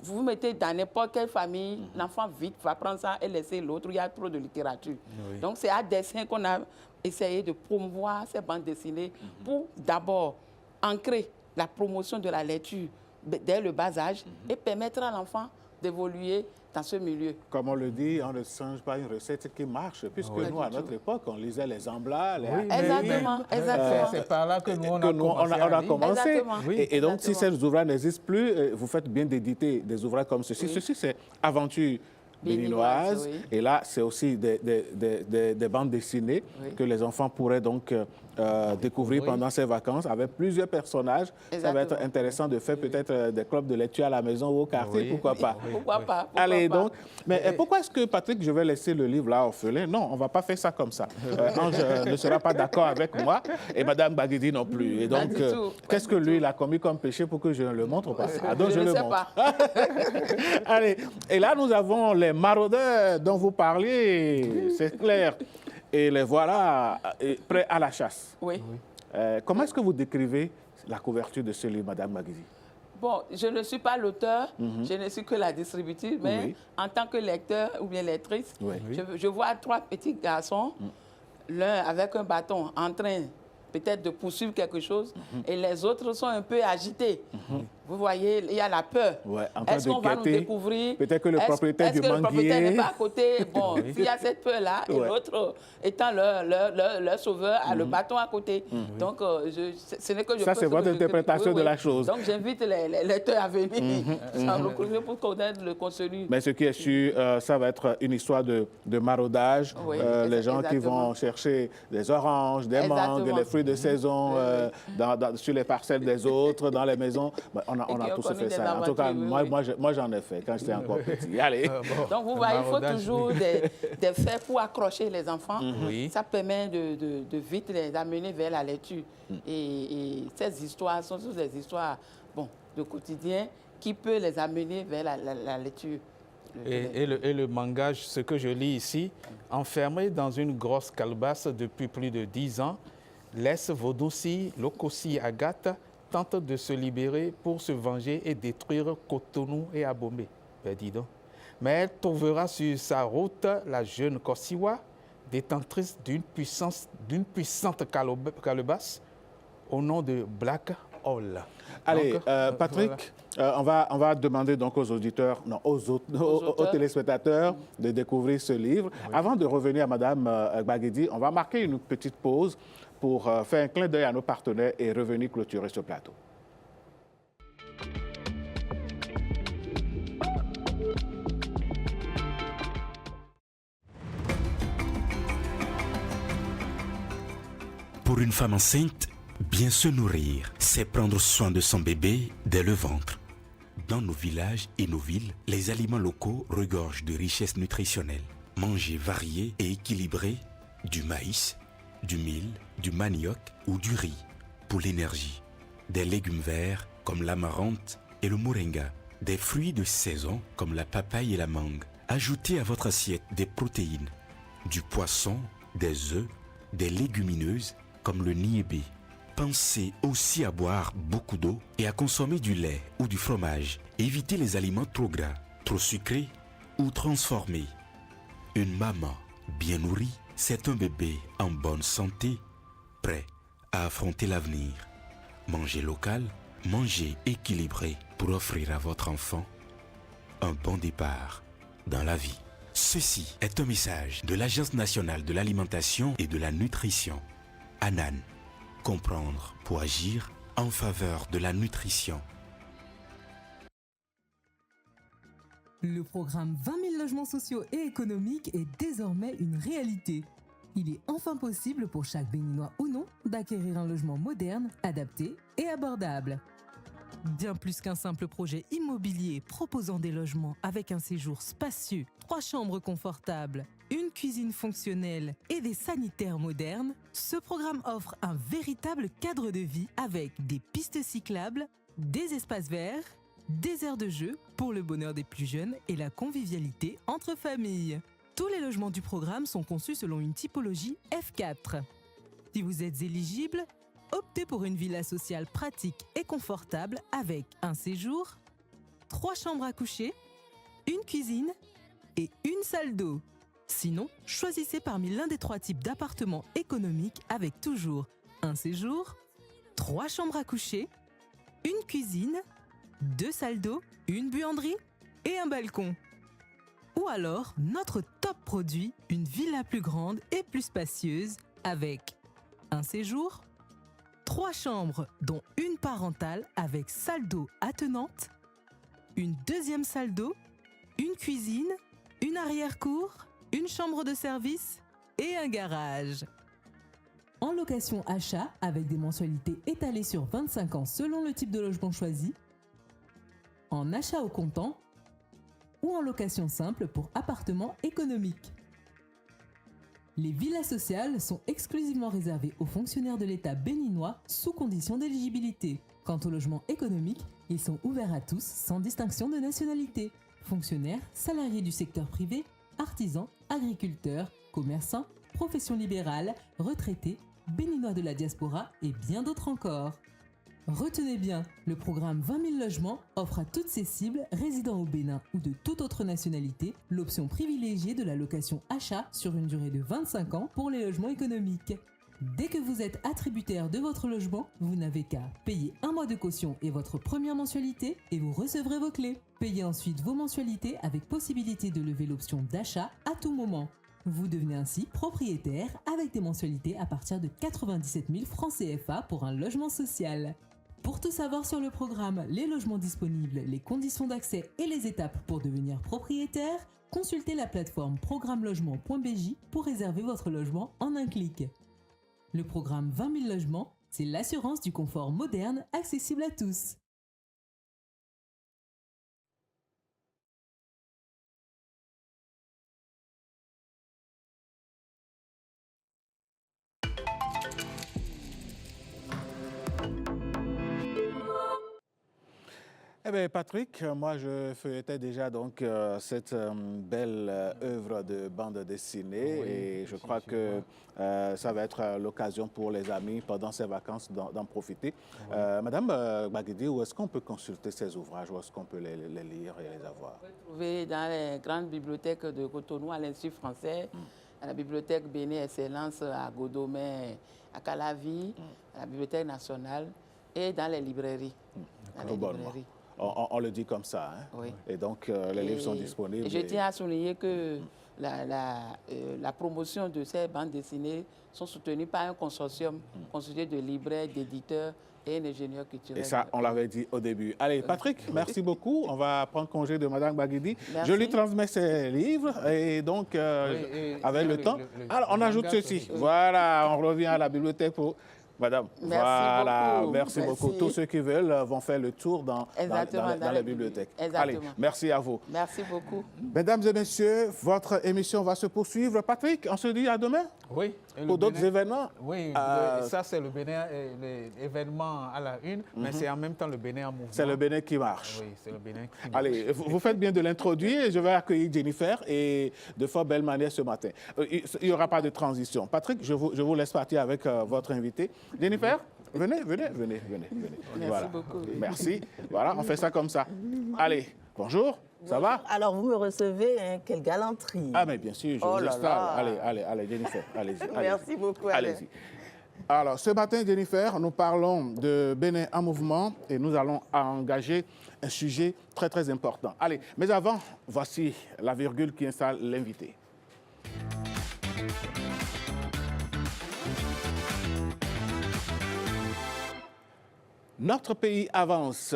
vous mettez dans n'importe quelle famille, l'enfant vite va prendre ça et laisser l'autre. Il y a trop de littérature. Donc c'est à dessin qu'on a essayé de promouvoir ces bandes dessinées pour d'abord ancrer la promotion de la lecture dès le bas âge et permettre à l'enfant d'évoluer dans ce milieu. Comme on le dit, on ne change pas une recette qui marche, puisque nous, à notre époque, on lisait les Amblas, les exactement. C'est par là que nous, on a commencé. Et donc, si ces ouvrages n'existent plus, vous faites bien d'éditer des ouvrages comme ceci. Ceci, c'est Aventure béninoise. Et là, c'est aussi des bandes dessinées que les enfants pourraient donc découvrir pendant ces vacances avec plusieurs personnages. Ça va être intéressant de faire peut-être des clubs de lecture à la maison ou au quartier, pourquoi pas. Pourquoi pas. Allez, donc, mais pourquoi est-ce que, Patrick, je vais laisser le livre là orphelin? Non, on ne va pas faire ça comme ça. Ange ne sera pas d'accord avec moi et Madame Baguidi non plus. Et donc, qu'est-ce que lui, il a commis comme péché pour que je ne le montre pas? Donc, je le montre. Allez, et là, nous avons les maraudeurs dont vous parliez, c'est clair. Et les voilà prêts à la chasse. Oui. Comment est-ce que vous décrivez la couverture de ce livre, Madame Baguidi? Bon, je ne suis pas l'auteur, je ne suis que la distributrice, mais en tant que lecteur ou bien lectrice, je vois 3 petits garçons, l'un avec un bâton en train peut-être de poursuivre quelque chose, et les autres sont un peu agités. Vous voyez, il y a la peur. Ouais, en train est-ce de qu'on va nous guetter. découvrir? Peut-être que le propriétaire du Est-ce que le propriétaire manguier... n'est pas à côté? Bon, Oui. il y a cette peur-là, et Ouais. l'autre étant leur sauveur, a le bâton à côté. Donc, ce n'est que je Ça, peux c'est ce votre que je- interprétation de la chose. Donc, j'invite les lecteurs à venir pour connaître le contenu. Mais ce qui est sûr, ça va être une histoire de maraudage. Oui, Les gens qui exactement. vont chercher des oranges, des mangues, Exactement. les fruits de saison sur les parcelles des autres, dans les maisons. Ben, on a qui ont tous connu fait des ça. En tout cas, aventures, moi j'en ai fait quand j'étais encore petit. Allez. Donc, vous voyez, il faut toujours des faits pour accrocher les enfants. Oui. Ça permet de vite les amener vers la lecture. Et ces histoires sont toutes des histoires de quotidien qui peuvent les amener vers la lecture. Et le mangage, ce que je lis ici, enfermé dans une grosse calebasse depuis plus de 10 ans, laisse Vodunsi, Lokosi Agathe, tente de se libérer pour se venger et détruire Cotonou et Abomey. Ben, dis donc. Mais elle trouvera sur sa route la jeune Kosiwa, détentrice d'une puissante calebasse au nom de Black Hole. Allez, Donc, Patrick, on va demander donc aux auditeurs, non, aux téléspectateurs de découvrir ce livre. Oui. Avant de revenir à Mme Gbagidi, on va marquer une petite pause pour faire un clin d'œil à nos partenaires et revenir clôturer ce plateau. Pour une femme enceinte, bien se nourrir, c'est prendre soin de son bébé dès le ventre. Dans nos villages et nos villes, les aliments locaux regorgent de richesses nutritionnelles. Manger varié et équilibré, du maïs, du mil, du manioc ou du riz pour l'énergie. Des légumes verts comme l'amarante et le moringa. Des fruits de saison comme la papaye et la mangue. Ajoutez à votre assiette des protéines, du poisson, des œufs, des légumineuses comme le niébé. Pensez aussi à boire beaucoup d'eau et à consommer du lait ou du fromage. Évitez les aliments trop gras, trop sucrés ou transformés. Une maman bien nourrie, c'est un bébé en bonne santé, prêt à affronter l'avenir. Mangez local, mangez équilibré pour offrir à votre enfant un bon départ dans la vie. Ceci est un message de l'Agence nationale de l'alimentation et de la nutrition, ANAN. Comprendre pour agir en faveur de la nutrition. Le programme 20 000 logements sociaux et économiques est désormais une réalité. Il est enfin possible pour chaque Béninois ou non d'acquérir un logement moderne, adapté et abordable. Bien plus qu'un simple projet immobilier proposant des logements avec un séjour spacieux, 3 chambres confortables, une cuisine fonctionnelle et des sanitaires modernes, ce programme offre un véritable cadre de vie avec des pistes cyclables, des espaces verts, des aires de jeu pour le bonheur des plus jeunes et la convivialité entre familles. Tous les logements du programme sont conçus selon une typologie F4. Si vous êtes éligible, optez pour une villa sociale pratique et confortable avec un séjour, 3 chambres à coucher, une cuisine et une salle d'eau. Sinon, choisissez parmi l'un des 3 types d'appartements économiques avec toujours un séjour, 3 chambres à coucher, une cuisine, 2 salles d'eau, une buanderie et un balcon. Ou alors, notre top produit, une villa plus grande et plus spacieuse avec un séjour, 3 chambres dont une parentale avec salle d'eau attenante, une deuxième salle d'eau, une cuisine, une arrière-cour, une chambre de service et un garage. En location achat avec des mensualités étalées sur 25 ans selon le type de logement choisi, en achat au comptant ou en location simple pour appartements économiques. Les villas sociales sont exclusivement réservées aux fonctionnaires de l'État béninois sous condition d'éligibilité. Quant aux logements économiques, ils sont ouverts à tous sans distinction de nationalité. Fonctionnaires, salariés du secteur privé, artisans, agriculteurs, commerçants, professions libérales, retraités, béninois de la diaspora et bien d'autres encore. Retenez bien, le programme 20 000 logements offre à toutes ces cibles résidant au Bénin ou de toute autre nationalité l'option privilégiée de la location achat sur une durée de 25 ans pour les logements économiques. Dès que vous êtes attributaire de votre logement, vous n'avez qu'à payer 1 mois de caution et votre première mensualité et vous recevrez vos clés. Payez ensuite vos mensualités avec possibilité de lever l'option d'achat à tout moment. Vous devenez ainsi propriétaire avec des mensualités à partir de 97 000 francs CFA pour un logement social. Pour tout savoir sur le programme, les logements disponibles, les conditions d'accès et les étapes pour devenir propriétaire, consultez la plateforme programmelogement.bj pour réserver votre logement en un clic. Le programme 20 000 logements, c'est l'assurance du confort moderne accessible à tous. Eh bien, Patrick, moi, je feuilletais déjà donc cette belle œuvre de bande dessinée et je crois que ça va être l'occasion pour les amis pendant ces vacances d'en profiter. Madame Baguidi, où est-ce qu'on peut consulter ces ouvrages? Où est-ce qu'on peut les lire et les avoir? On peut trouver dans les grandes bibliothèques de Cotonou, à l'Institut français, à la bibliothèque Béné Excellence à Godomé, à Calavi, à la bibliothèque nationale et dans les librairies. On le dit comme ça, hein? Oui. Et donc, les livres sont disponibles. Et je tiens à souligner que la promotion de ces bandes dessinées sont soutenues par un consortium constitué de libraires, d'éditeurs et d'ingénieurs culturels. Et ça, on l'avait dit au début. Allez, Patrick, merci beaucoup. On va prendre congé de Madame Baguidi. Merci. Je lui transmets ses livres et donc, avec le temps... Alors, on ajoute ceci. Voilà, on revient à la bibliothèque pour... Madame, merci beaucoup. Tous ceux qui veulent vont faire le tour dans la bibliothèque. Allez, merci à vous. Merci beaucoup. Mesdames et messieurs, votre émission va se poursuivre. Patrick, on se dit à demain? Oui. Pour d'autres événements? Oui, ça c'est le Bénin, l'événement à la une, mais c'est en même temps le Bénin en mouvement. C'est le Bénin qui marche. Oui, c'est le Bénin qui marche. Allez, vous faites bien de l'introduire et je vais accueillir Jennifer et de fort belle manière ce matin. Il n'y aura pas de transition. Patrick, je vous laisse partir avec votre invité. Jennifer, venez. Merci beaucoup. Merci. Voilà, on fait ça comme ça. Allez, bonjour. Ça va? Alors, vous me recevez, hein, quelle galanterie. Ah, mais bien sûr, je vous installe. Allez, Jennifer, allez-y. Merci beaucoup. Allez-y. Alors, ce matin, Jennifer, nous parlons de Bénin en mouvement et nous allons engager un sujet très, très important. Allez, mais avant, voici la virgule qui installe l'invité. Notre pays avance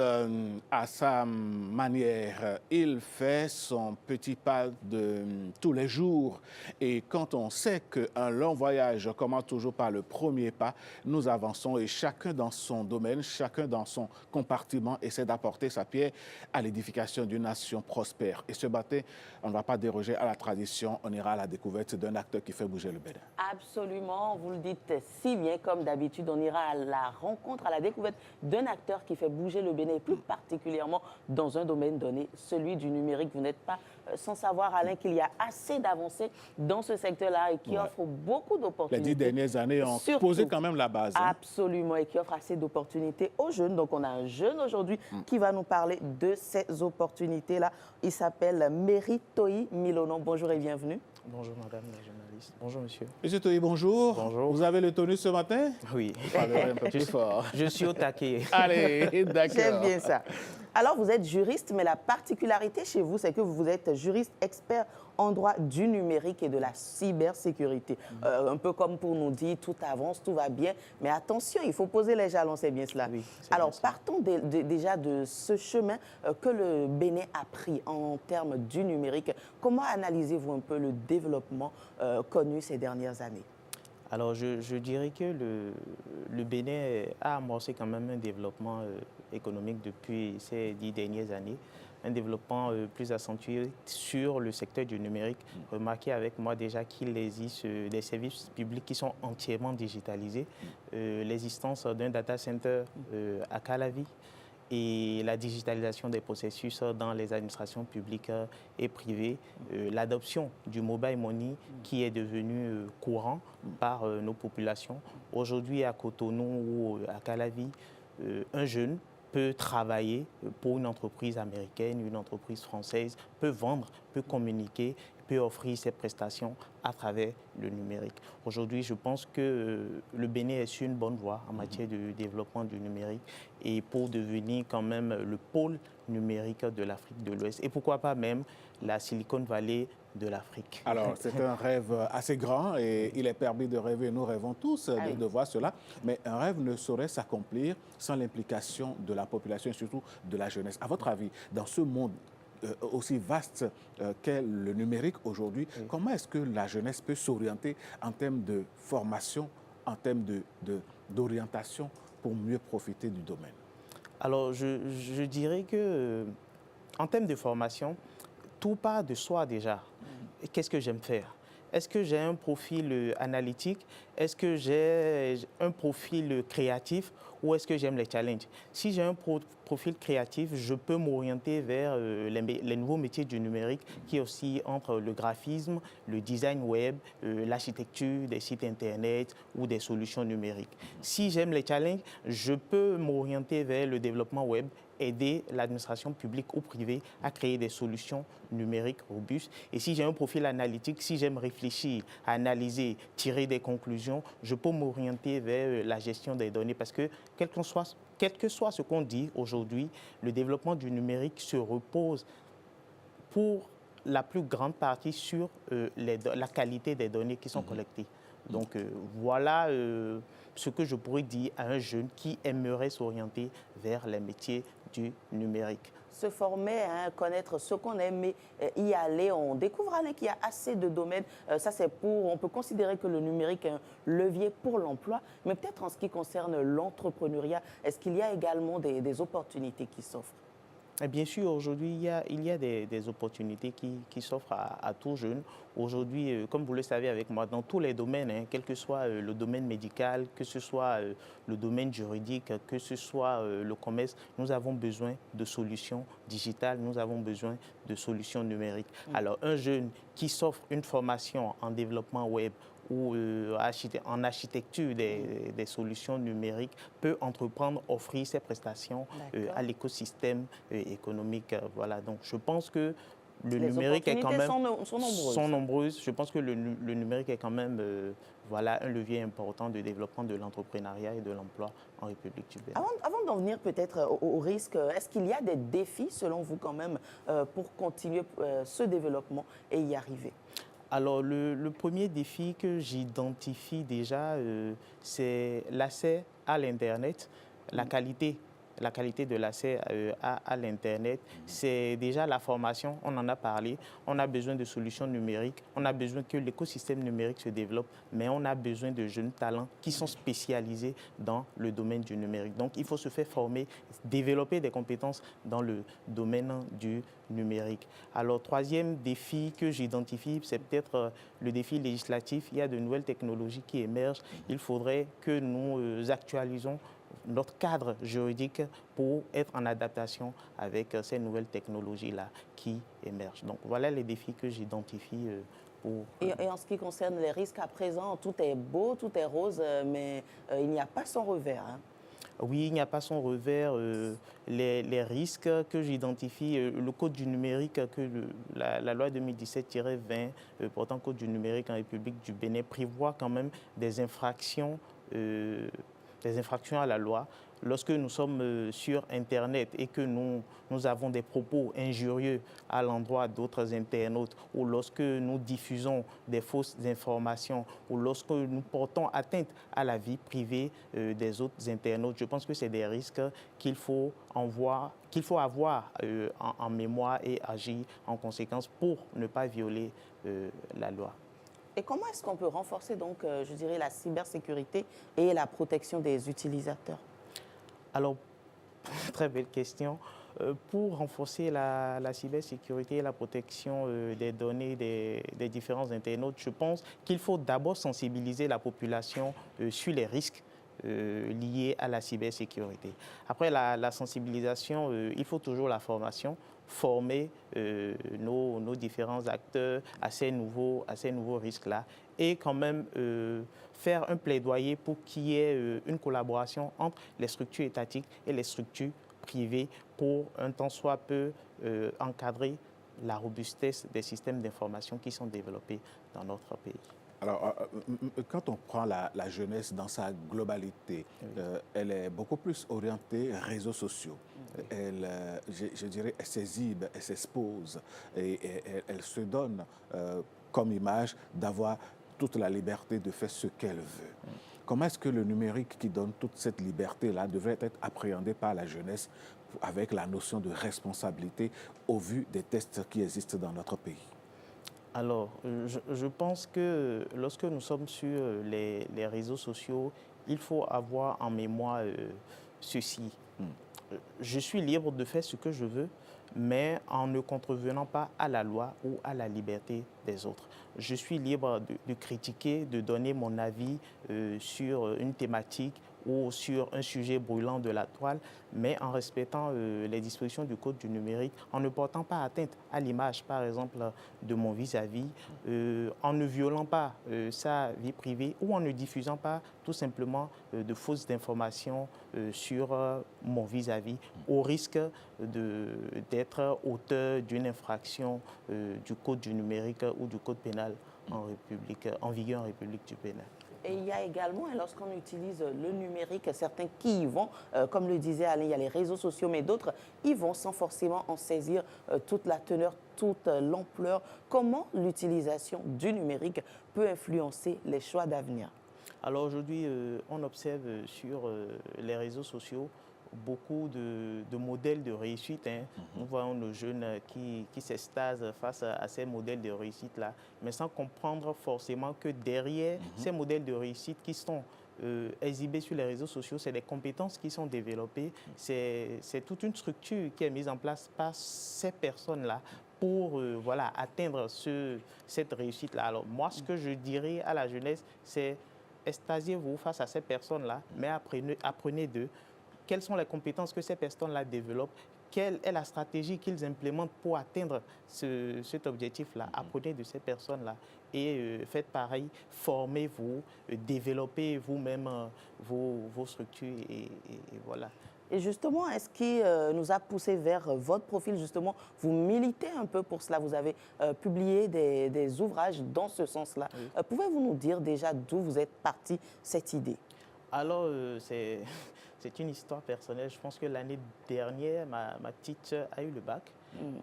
à sa manière. Il fait son petit pas de tous les jours. Et quand on sait qu'un long voyage commence toujours par le premier pas, nous avançons et chacun dans son domaine, chacun dans son compartiment essaie d'apporter sa pierre à l'édification d'une nation prospère. Et ce matin, on ne va pas déroger à la tradition, on ira à la découverte d'un acteur qui fait bouger le Bénin. Absolument, vous le dites si bien comme d'habitude, on ira à la rencontre, à la découverte d'un acteur qui fait bouger le Bénin, plus particulièrement dans un domaine donné, celui du numérique. Vous n'êtes pas sans savoir, Alain, qu'il y a assez d'avancées dans ce secteur-là et qui offre beaucoup d'opportunités. Les 10 dernières années ont posé quand même la base. Absolument, et qui offre assez d'opportunités aux jeunes. Donc, on a un jeune aujourd'hui qui va nous parler de ces opportunités-là. Il s'appelle Meritoï Milonon. Bonjour et bienvenue. Bonjour, madame la journaliste. Bonjour, monsieur. Monsieur Toyi, bonjour. Bonjour. Vous avez le tonus ce matin? Oui. Vous parlez un peu plus fort. Je suis au taquet. Allez, d'accord. C'est bien ça. Alors, vous êtes juriste, mais la particularité chez vous, c'est que vous êtes juriste expert en droit du numérique et de la cybersécurité. Un peu comme pour nous dire, tout avance, tout va bien. Mais attention, il faut poser les jalons, c'est bien cela. Oui, alors, partons déjà de ce chemin que le Bénin a pris en termes du numérique. Comment analysez-vous un peu le développement connu ces dernières années? Alors, je dirais que le Bénin a amorcé quand même un développement économique depuis ces 10 dernières années, un développement plus accentué sur le secteur du numérique. Remarquez avec moi déjà qu'il existe des services publics qui sont entièrement digitalisés, l'existence d'un data center à Calavi, et la digitalisation des processus dans les administrations publiques et privées, l'adoption du mobile money qui est devenu courant par nos populations. Aujourd'hui, à Cotonou ou à Calavi, un jeune peut travailler pour une entreprise américaine, une entreprise française, peut vendre, peut communiquer, peut offrir ses prestations à travers le numérique. Aujourd'hui, je pense que le Bénin est sur une bonne voie en matière de développement du numérique et pour devenir quand même le pôle numérique de l'Afrique de l'Ouest et pourquoi pas même la Silicon Valley de l'Afrique. Alors, c'est un rêve assez grand et il est permis de rêver. Nous rêvons tous de voir cela. Mais un rêve ne saurait s'accomplir sans l'implication de la population et surtout de la jeunesse. À votre avis, dans ce monde aussi vaste qu'est le numérique aujourd'hui, comment est-ce que la jeunesse peut s'orienter en termes de formation, en termes d'orientation pour mieux profiter du domaine? Alors, je dirais que en termes de formation, tout part de soi déjà. Qu'est-ce que j'aime faire? Est-ce que j'ai un profil analytique? Est-ce que j'ai un profil créatif? Ou est-ce que j'aime les challenges? Si j'ai un profil créatif, je peux m'orienter vers les nouveaux métiers du numérique qui est aussi entre le graphisme, le design web, l'architecture des sites internet ou des solutions numériques. Si j'aime les challenges, je peux m'orienter vers le développement web, aider l'administration publique ou privée à créer des solutions numériques robustes. Et si j'ai un profil analytique, si j'aime réfléchir, analyser, tirer des conclusions, je peux m'orienter vers la gestion des données parce que quel que soit ce qu'on dit aujourd'hui, le développement du numérique se repose pour la plus grande partie sur la qualité des données qui sont collectées. Donc voilà ce que je pourrais dire à un jeune qui aimerait s'orienter vers les métiers du numérique. Se former, connaître ce qu'on aime, mais y aller, on découvre qu'il y a assez de domaines. Ça, c'est on peut considérer que le numérique est un levier pour l'emploi, mais peut-être en ce qui concerne l'entrepreneuriat, est-ce qu'il y a également des opportunités qui s'offrent? Et bien sûr, aujourd'hui, il y a des opportunités qui s'offrent à tout jeune. Aujourd'hui, comme vous le savez avec moi, dans tous les domaines, quel que soit le domaine médical, que ce soit le domaine juridique, que ce soit le commerce, nous avons besoin de solutions digitales, nous avons besoin de solutions numériques. Alors, un jeune qui s'offre une formation en développement web ou en architecture des solutions numériques peut entreprendre, offrir ses prestations à l'écosystème économique. Voilà. Donc, je pense que le numérique est quand même sont nombreuses. Je pense que le numérique est quand même un levier important de développement de l'entrepreneuriat et de l'emploi en République du Bénin. Avant d'en venir peut-être au risque, est-ce qu'il y a des défis selon vous quand même pour continuer ce développement et y arriver? Alors, le premier défi que j'identifie déjà, c'est l'accès à l'Internet, la qualité de l'accès à l'Internet. C'est déjà la formation, on en a parlé. On a besoin de solutions numériques, on a besoin que l'écosystème numérique se développe, mais on a besoin de jeunes talents qui sont spécialisés dans le domaine du numérique. Donc, il faut se faire former, développer des compétences dans le domaine du numérique. Alors, troisième défi que j'identifie, c'est peut-être le défi législatif. Il y a de nouvelles technologies qui émergent. Il faudrait que nous actualisons notre cadre juridique pour être en adaptation avec ces nouvelles technologies-là qui émergent. Donc, voilà les défis que j'identifie pour... Et en ce qui concerne les risques, à présent, tout est beau, tout est rose, mais il n'y a pas son revers. Oui, il n'y a pas son revers. Les risques que j'identifie, le code du numérique, que la loi 2017-20 portant code du numérique en République du Bénin prévoit quand même des infractions à la loi. Lorsque nous sommes sur Internet et que nous avons des propos injurieux à l'endroit d'autres internautes, ou lorsque nous diffusons des fausses informations, ou lorsque nous portons atteinte à la vie privée des autres internautes, je pense que c'est des risques qu'il faut avoir en mémoire et agir en conséquence pour ne pas violer la loi. Et comment est-ce qu'on peut renforcer donc, je dirais, la cybersécurité et la protection des utilisateurs? Alors, très belle question. Pour renforcer la cybersécurité et la protection des données des différents internautes, je pense qu'il faut d'abord sensibiliser la population sur les risques liés à la cybersécurité. Après la sensibilisation, il faut toujours la formation. Former nos différents acteurs à ces nouveaux risques-là et quand même faire un plaidoyer pour qu'il y ait une collaboration entre les structures étatiques et les structures privée pour un temps soit peu encadrer la robustesse des systèmes d'information qui sont développés dans notre pays. Alors, quand on prend la jeunesse dans sa globalité, elle est beaucoup plus orientée réseaux sociaux. Elle, je dirais, elle s'exhibe, elle s'expose et elle se donne comme image d'avoir toute la liberté de faire ce qu'elle veut. Comment est-ce que le numérique qui donne toute cette liberté-là devrait être appréhendé par la jeunesse avec la notion de responsabilité au vu des tests qui existent dans notre pays? Alors, je pense que lorsque nous sommes sur les réseaux sociaux, il faut avoir en mémoire ceci. Je suis libre de faire ce que je veux, mais en ne contrevenant pas à la loi ou à la liberté des autres. Je suis libre de critiquer, de donner mon avis sur une thématique ou sur un sujet brûlant de la toile, mais en respectant les dispositions du Code du numérique, en ne portant pas atteinte à l'image, par exemple, de mon vis-à-vis, en ne violant pas sa vie privée ou en ne diffusant pas tout simplement de fausses informations sur mon vis-à-vis, au risque d'être auteur d'une infraction du Code du numérique ou du Code pénal en vigueur en République du Bénin. Et il y a également, lorsqu'on utilise le numérique, certains qui y vont, comme le disait Alain, il y a les réseaux sociaux, mais d'autres y vont sans forcément en saisir toute la teneur, toute l'ampleur. Comment l'utilisation du numérique peut influencer les choix d'avenir? Alors aujourd'hui, on observe sur les réseaux sociaux beaucoup de modèles de réussite. Nous voyons nos jeunes qui s'extasent face à ces modèles de réussite-là, mais sans comprendre forcément que derrière ces modèles de réussite qui sont exhibés sur les réseaux sociaux, c'est des compétences qui sont développées, c'est toute une structure qui est mise en place par ces personnes-là pour atteindre cette réussite-là. Alors moi, ce que je dirais à la jeunesse, c'est extasiez-vous face à ces personnes-là, mais apprenez d'eux. Quelles sont les compétences que ces personnes-là développent? Quelle est la stratégie qu'ils implémentent pour atteindre cet objectif-là? Apprenez de ces personnes-là et faites pareil, formez-vous, développez vous-même vos structures et voilà. Et justement, est-ce qui nous a poussé vers votre profil, justement, vous militez un peu pour cela, vous avez publié des ouvrages dans ce sens-là. Oui. Pouvez-vous nous dire déjà d'où vous êtes parti cette idée? Alors, c'est une histoire personnelle. Je pense que l'année dernière, ma petite soeur a eu le bac.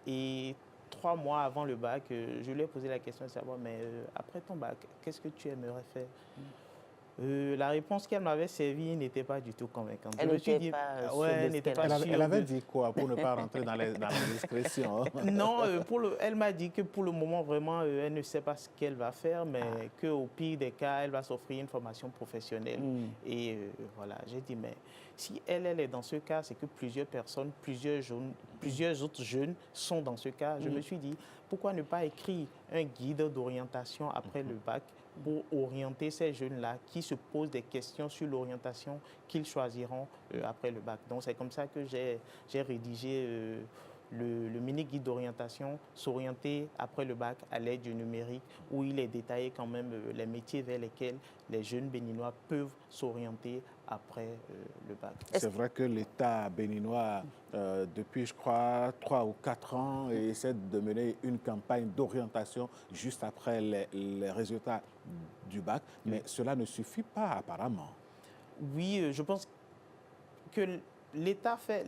Et 3 mois avant le bac, je lui ai posé la question de savoir, mais après ton bac, qu'est-ce que tu aimerais faire? La réponse qu'elle m'avait servie n'était pas du tout convaincante. Elle n'était pas sûre. Elle avait dit quoi pour ne pas rentrer dans la discrétion? Non, elle m'a dit que pour le moment, vraiment, elle ne sait pas ce qu'elle va faire, mais qu'au pire des cas, elle va s'offrir une formation professionnelle. Et voilà, j'ai dit, mais si elle est dans ce cas, c'est que plusieurs personnes, plusieurs autres jeunes sont dans ce cas. Je me suis dit, pourquoi ne pas écrire un guide d'orientation après le bac pour orienter ces jeunes-là qui se posent des questions sur l'orientation qu'ils choisiront après le bac. Donc c'est comme ça que j'ai rédigé le mini-guide d'orientation, s'orienter après le bac à l'aide du numérique, où il est détaillé quand même les métiers vers lesquels les jeunes béninois peuvent s'orienter après le bac. C'est vrai que l'État béninois, depuis, je crois, 3 ou 4 ans, essaie de mener une campagne d'orientation juste après les résultats du bac, mais cela ne suffit pas apparemment. Oui, je pense que l'État fait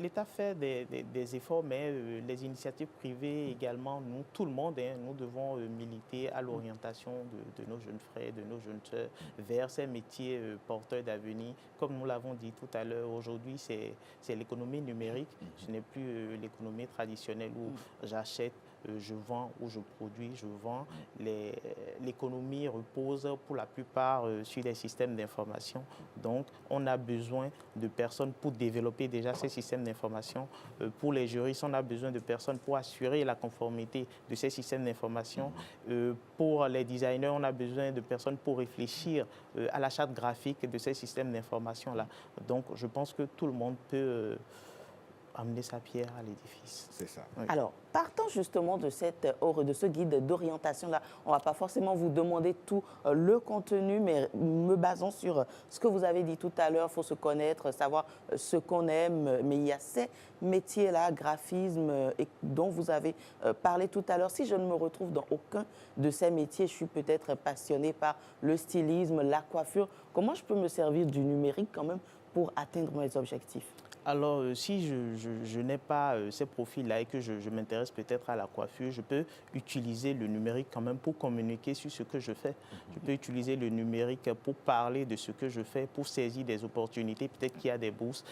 des efforts, mais les initiatives privées également, nous, tout le monde, nous devons militer à l'orientation de nos jeunes frères, de nos jeunes sœurs vers ces métiers porteurs d'avenir. Comme nous l'avons dit tout à l'heure, aujourd'hui, c'est l'économie numérique. Ce n'est plus l'économie traditionnelle où j'achète, je vends, où je produis, je vends. L'économie repose pour la plupart sur des systèmes d'information. Donc, on a besoin de personnes pour développer déjà ces systèmes d'information. Pour les juristes, on a besoin de personnes pour assurer la conformité de ces systèmes d'information. Pour les designers, on a besoin de personnes pour réfléchir à la charte graphique de ces systèmes d'information-là. Donc, je pense que tout le monde peut amener sa pierre à l'édifice. C'est ça. Oui. Alors, partant justement de ce guide d'orientation-là, on ne va pas forcément vous demander tout le contenu, mais me basant sur ce que vous avez dit tout à l'heure, il faut se connaître, savoir ce qu'on aime, mais il y a ces métiers-là, graphisme, dont vous avez parlé tout à l'heure. Si je ne me retrouve dans aucun de ces métiers, je suis peut-être passionnée par le stylisme, la coiffure, comment je peux me servir du numérique quand même pour atteindre mes objectifs? Alors, si je n'ai pas ces profils-là et que je m'intéresse peut-être à la coiffure, je peux utiliser le numérique quand même pour communiquer sur ce que je fais. Je peux utiliser le numérique pour parler de ce que je fais, pour saisir des opportunités. Peut-être qu'il y a des bourses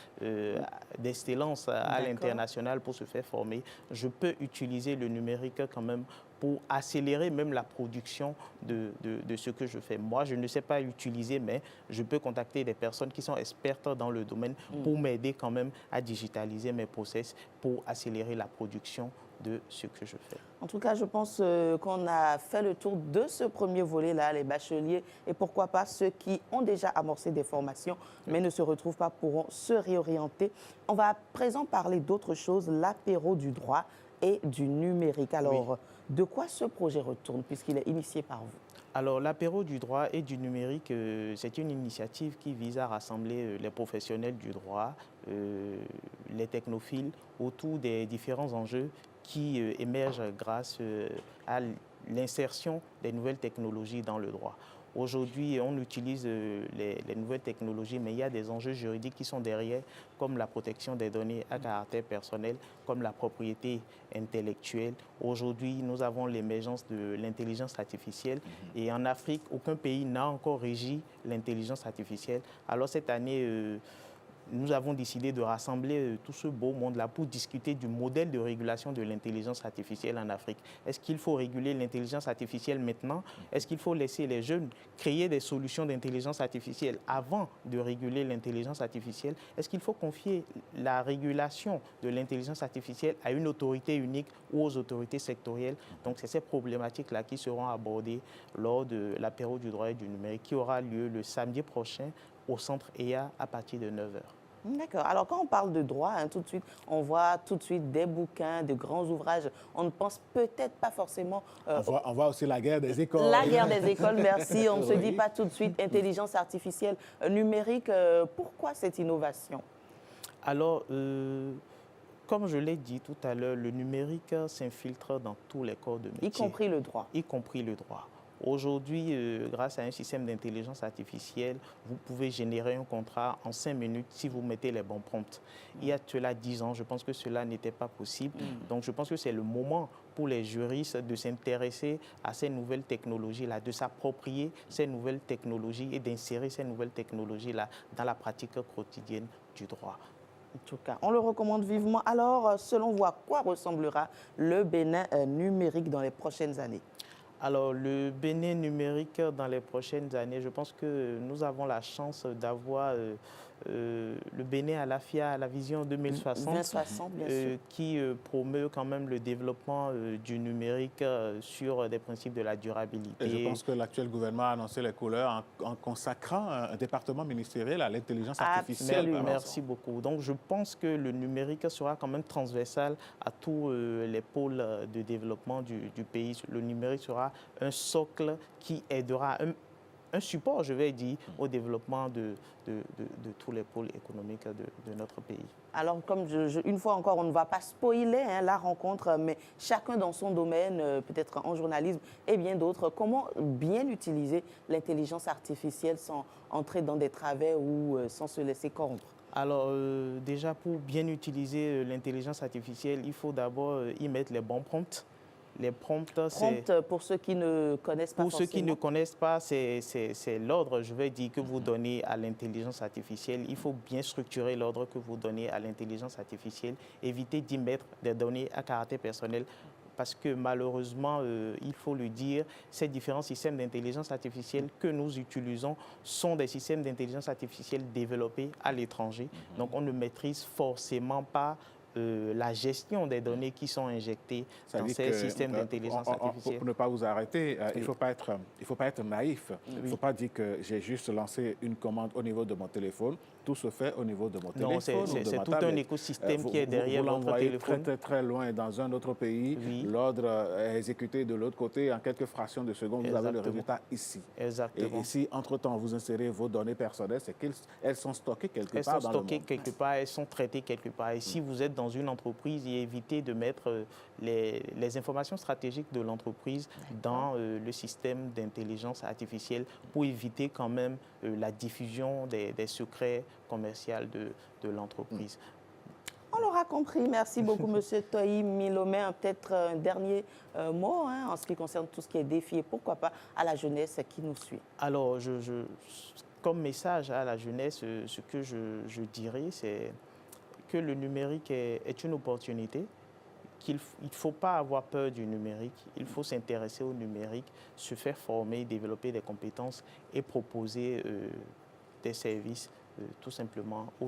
d'excellence à l'international pour se faire former. Je peux utiliser le numérique quand même pour accélérer même la production de ce que je fais. Moi, je ne sais pas l'utiliser, mais je peux contacter des personnes qui sont expertes dans le domaine pour m'aider quand même à digitaliser mes process, pour accélérer la production de ce que je fais. En tout cas, je pense qu'on a fait le tour de ce premier volet-là, les bacheliers, et pourquoi pas ceux qui ont déjà amorcé des formations, mais ne se retrouvent pas, pourront se réorienter. On va à présent parler d'autre chose, l'apéro du droit et du numérique. Alors, de quoi ce projet retourne, puisqu'il est initié par vous? Alors, l'apéro du droit et du numérique, c'est une initiative qui vise à rassembler les professionnels du droit, les technophiles, autour des différents enjeux qui émergent grâce à l'insertion des nouvelles technologies dans le droit. Aujourd'hui, on utilise les nouvelles technologies, mais il y a des enjeux juridiques qui sont derrière, comme la protection des données à caractère personnel, comme la propriété intellectuelle. Aujourd'hui, nous avons l'émergence de l'intelligence artificielle et en Afrique, aucun pays n'a encore régi l'intelligence artificielle. Alors cette année, nous avons décidé de rassembler tout ce beau monde-là pour discuter du modèle de régulation de l'intelligence artificielle en Afrique. Est-ce qu'il faut réguler l'intelligence artificielle maintenant? Est-ce qu'il faut laisser les jeunes créer des solutions d'intelligence artificielle avant de réguler l'intelligence artificielle? Est-ce qu'il faut confier la régulation de l'intelligence artificielle à une autorité unique ou aux autorités sectorielles? Donc, c'est ces problématiques-là qui seront abordées lors de l'apéro du droit et du numérique qui aura lieu le samedi prochain au centre EA à partir de 9h. D'accord. Alors, quand on parle de droit, tout de suite, on voit tout de suite des bouquins, de grands ouvrages. On ne pense peut-être pas forcément... on voit aussi la guerre des écoles. La guerre des écoles, merci. On ne se dit pas tout de suite intelligence artificielle numérique. Pourquoi cette innovation? Alors, comme je l'ai dit tout à l'heure, le numérique s'infiltre dans tous les corps de métier. Y compris le droit. Y compris le droit. Aujourd'hui, grâce à un système d'intelligence artificielle, vous pouvez générer un contrat en 5 minutes si vous mettez les bons prompts. Il y a cela 10 ans, je pense que cela n'était pas possible. Donc, je pense que c'est le moment pour les juristes de s'intéresser à ces nouvelles technologies-là, de s'approprier ces nouvelles technologies et d'insérer ces nouvelles technologies-là dans la pratique quotidienne du droit. En tout cas, on le recommande vivement. Alors, selon vous, à quoi ressemblera le Bénin numérique dans les prochaines années? Alors, le Bénin numérique dans les prochaines années, je pense que nous avons la chance d'avoir le Bénin à la FIA, à la vision 2060, bien sûr. qui promeut quand même le développement du numérique sur des principes de la durabilité. Et je pense que l'actuel gouvernement a annoncé les couleurs en consacrant un département ministériel à l'intelligence artificielle. Merci beaucoup. Donc, je pense que le numérique sera quand même transversal à tous les pôles de développement du pays. Le numérique sera un socle qui aidera, un support, je vais dire, au développement de tous les pôles économiques de notre pays. Alors, comme une fois encore, on ne va pas spoiler la rencontre, mais chacun dans son domaine, peut-être en journalisme et bien d'autres, comment bien utiliser l'intelligence artificielle sans entrer dans des travers ou sans se laisser corrompre? Alors, déjà, pour bien utiliser l'intelligence artificielle, il faut d'abord y mettre les bons prompts. Les prompts, c'est... pour ceux qui ne connaissent pas Pour ceux qui ne connaissent pas, c'est l'ordre, je vais dire, que vous donnez à l'intelligence artificielle. Il faut bien structurer l'ordre que vous donnez à l'intelligence artificielle. Évitez d'y mettre des données à caractère personnel parce que malheureusement, il faut le dire, ces différents systèmes d'intelligence artificielle que nous utilisons sont des systèmes d'intelligence artificielle développés à l'étranger. Donc, on ne maîtrise forcément pas la gestion des données qui sont injectées dans ces systèmes d'intelligence artificielle. Pour ne pas vous arrêter, il ne faut pas être naïf. Il ne faut pas dire que j'ai juste lancé une commande au niveau de mon téléphone. Tout se fait au niveau de mon téléphone. Non, c'est tout un écosystème qui est derrière votre téléphone. Très, très loin dans un autre pays. Oui. L'ordre est exécuté de l'autre côté. En quelques fractions de secondes, vous avez le résultat ici. Exactement. Et si, entre-temps, vous insérez vos données personnelles, c'est qu'elles sont stockées quelque part dans le monde. Elles sont stockées quelque part, elles sont traitées quelque part. Et si vous êtes dans une entreprise, évitez de mettre les informations stratégiques de l'entreprise dans le système d'intelligence artificielle pour éviter quand même la diffusion des secrets commerciaux de l'entreprise. On l'aura compris. Merci beaucoup, M. Toyi Milomé. Peut-être un dernier mot en ce qui concerne tout ce qui est défi et pourquoi pas à la jeunesse qui nous suit. Alors, comme message à la jeunesse, ce que je dirais, c'est que le numérique est une opportunité, qu'il ne faut pas avoir peur du numérique, il faut s'intéresser au numérique, se faire former, développer des compétences et proposer des services tout simplement au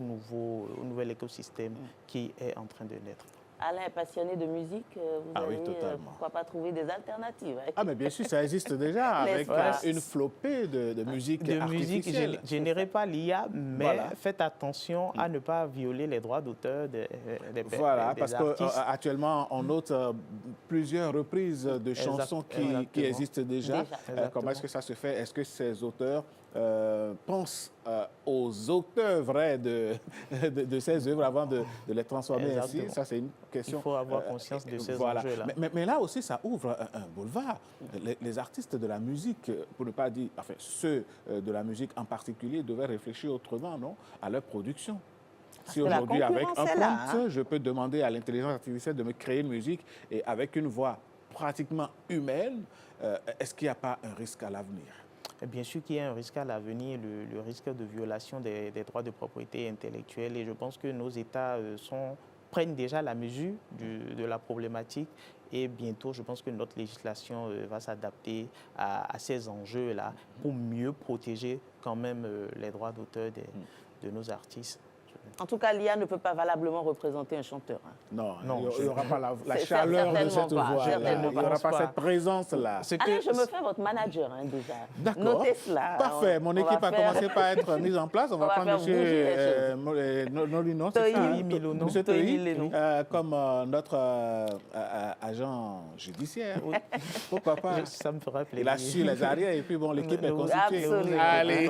nouvel écosystème qui est en train de naître. Alain est passionné de musique, vous allez pourquoi pas trouver des alternatives? Ah mais bien sûr, ça existe déjà avec une flopée de musique artificielle. Je n'irai pas l'IA, mais faites attention à ne pas violer les droits d'auteur des Voilà, des parce qu'actuellement, on note plusieurs reprises de chansons qui existent déjà. Comment est-ce que ça se fait? Est-ce que ces auteurs pensent aux auteurs vrais de ces œuvres avant de les transformer ainsi? Ça, c'est une question. Il faut avoir conscience de ces enjeux-là. Mais là aussi, ça ouvre un boulevard. Les artistes de la musique, pour ne pas dire, enfin, ceux de la musique en particulier, devaient réfléchir autrement, non, à leur production. Si aujourd'hui, avec un prompt, je peux demander à l'intelligence artificielle de me créer une musique et avec une voix pratiquement humaine, est-ce qu'il n'y a pas un risque à l'avenir? Bien sûr qu'il y a un risque à l'avenir, le risque de violation des droits de propriété intellectuelle. Et je pense que nos États prennent déjà la mesure de la problématique. Et bientôt, je pense que notre législation va s'adapter à ces enjeux-là pour mieux protéger quand même les droits d'auteur de nos artistes. En tout cas, l'IA ne peut pas valablement représenter un chanteur. Non, il n'y aura pas la chaleur de cette voix, il n'y aura pas cette présence-là. Allez, je me fais votre manager déjà. D'accord. Notez cela. Parfait. Mon équipe a commencé par être mise en place. On va prendre M. Nolino, c'est ça, M. Toyi, comme notre agent judiciaire. Pourquoi pas? Ça me ferait plaisir. Il a su les arrières et puis bon, l'équipe est constituée. Absolument. Allez,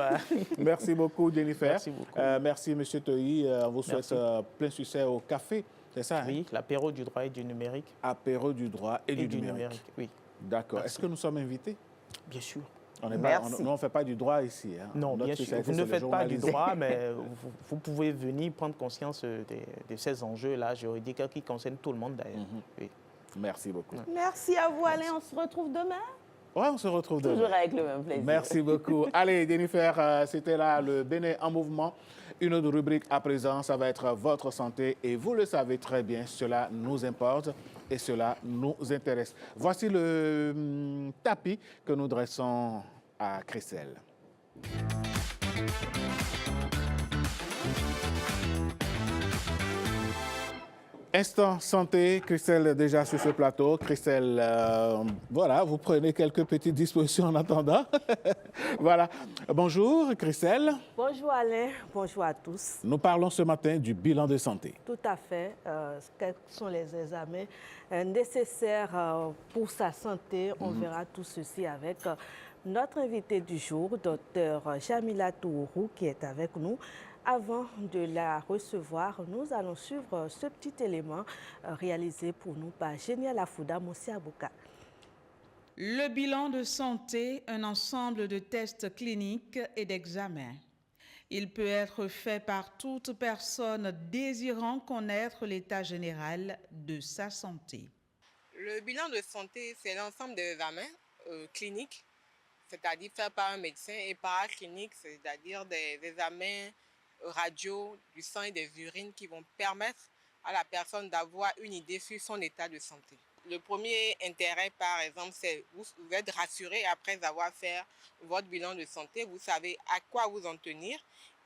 merci beaucoup Jennifer. Merci beaucoup. Merci M. Toyi. On vous souhaite plein succès au café, c'est ça? Oui, l'apéro du droit et du numérique. Apéro du droit et du numérique. Oui. D'accord. Est-ce que nous sommes invités? Bien sûr. Nous, on ne fait pas du droit ici. Hein. Non, bien sûr. Vous ne faites pas du droit, mais vous pouvez venir prendre conscience de ces enjeux-là juridiques qui concernent tout le monde d'ailleurs. Oui. Merci beaucoup. Merci à vous, Alain. On se retrouve demain. Oui, on se retrouve demain. Toujours avec le même plaisir. Merci beaucoup. Allez, Jennifer, c'était là le Bénin en mouvement. Une autre rubrique à présent, ça va être votre santé. Et vous le savez très bien, cela nous importe et cela nous intéresse. Voici le tapis que nous dressons à Christelle. Instant santé, Christelle déjà sur ce plateau. Christelle, voilà, vous prenez quelques petites dispositions en attendant. Voilà. Bonjour Christelle. Bonjour Alain, bonjour à tous. Nous parlons ce matin du bilan de santé. Tout à fait. Quels sont les examens nécessaires pour sa santé? On verra tout ceci avec notre invité du jour, Dr Jamila Tourourou, qui est avec nous. Avant de la recevoir, nous allons suivre ce petit élément réalisé pour nous par Génial Afouda Moussi Abouka. Le bilan de santé, un ensemble de tests cliniques et d'examens. Il peut être fait par toute personne désirant connaître l'état général de sa santé. Le bilan de santé, c'est l'ensemble des examens cliniques, c'est-à-dire faits par un médecin, et paracliniques, c'est-à-dire des examens radio, du sang et des urines qui vont permettre à la personne d'avoir une idée sur son état de santé. Le premier intérêt, par exemple, c'est vous êtes rassuré après avoir fait votre bilan de santé, vous savez à quoi vous en tenir.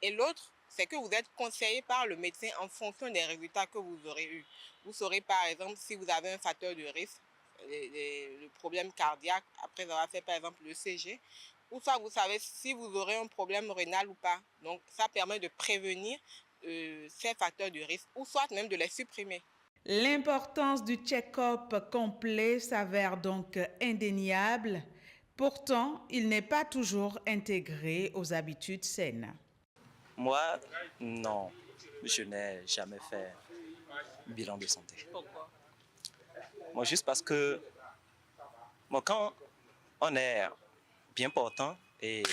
Et l'autre, c'est que vous êtes conseillé par le médecin en fonction des résultats que vous aurez eus. Vous saurez par exemple si vous avez un facteur de risque, le problème cardiaque, après avoir fait par exemple le CG, ou soit vous savez si vous aurez un problème rénal ou pas. Donc ça permet de prévenir ces facteurs de risque, ou soit même de les supprimer. L'importance du check-up complet s'avère donc indéniable. Pourtant, il n'est pas toujours intégré aux habitudes saines. Moi, non, je n'ai jamais fait bilan de santé. Pourquoi? Moi, juste parce que quand on est bien portant et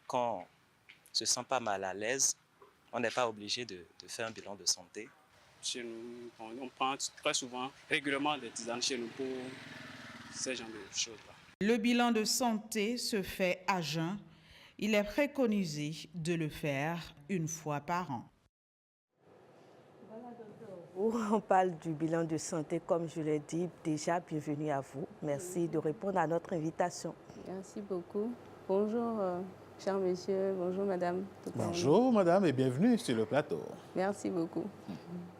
qu'on se sent pas mal à l'aise, on n'est pas obligé de faire un bilan de santé. Chez nous, on prend très souvent, régulièrement des tisanes chez nous pour ce genre de choses-là. Le bilan de santé se fait à jeun. Il est préconisé de le faire une fois par an. On parle du bilan de santé, comme je l'ai dit déjà, bienvenue à vous. Merci de répondre à notre invitation. Merci beaucoup. Bonjour, cher monsieur, bonjour madame. Bonjour madame et bienvenue sur le plateau. Merci beaucoup.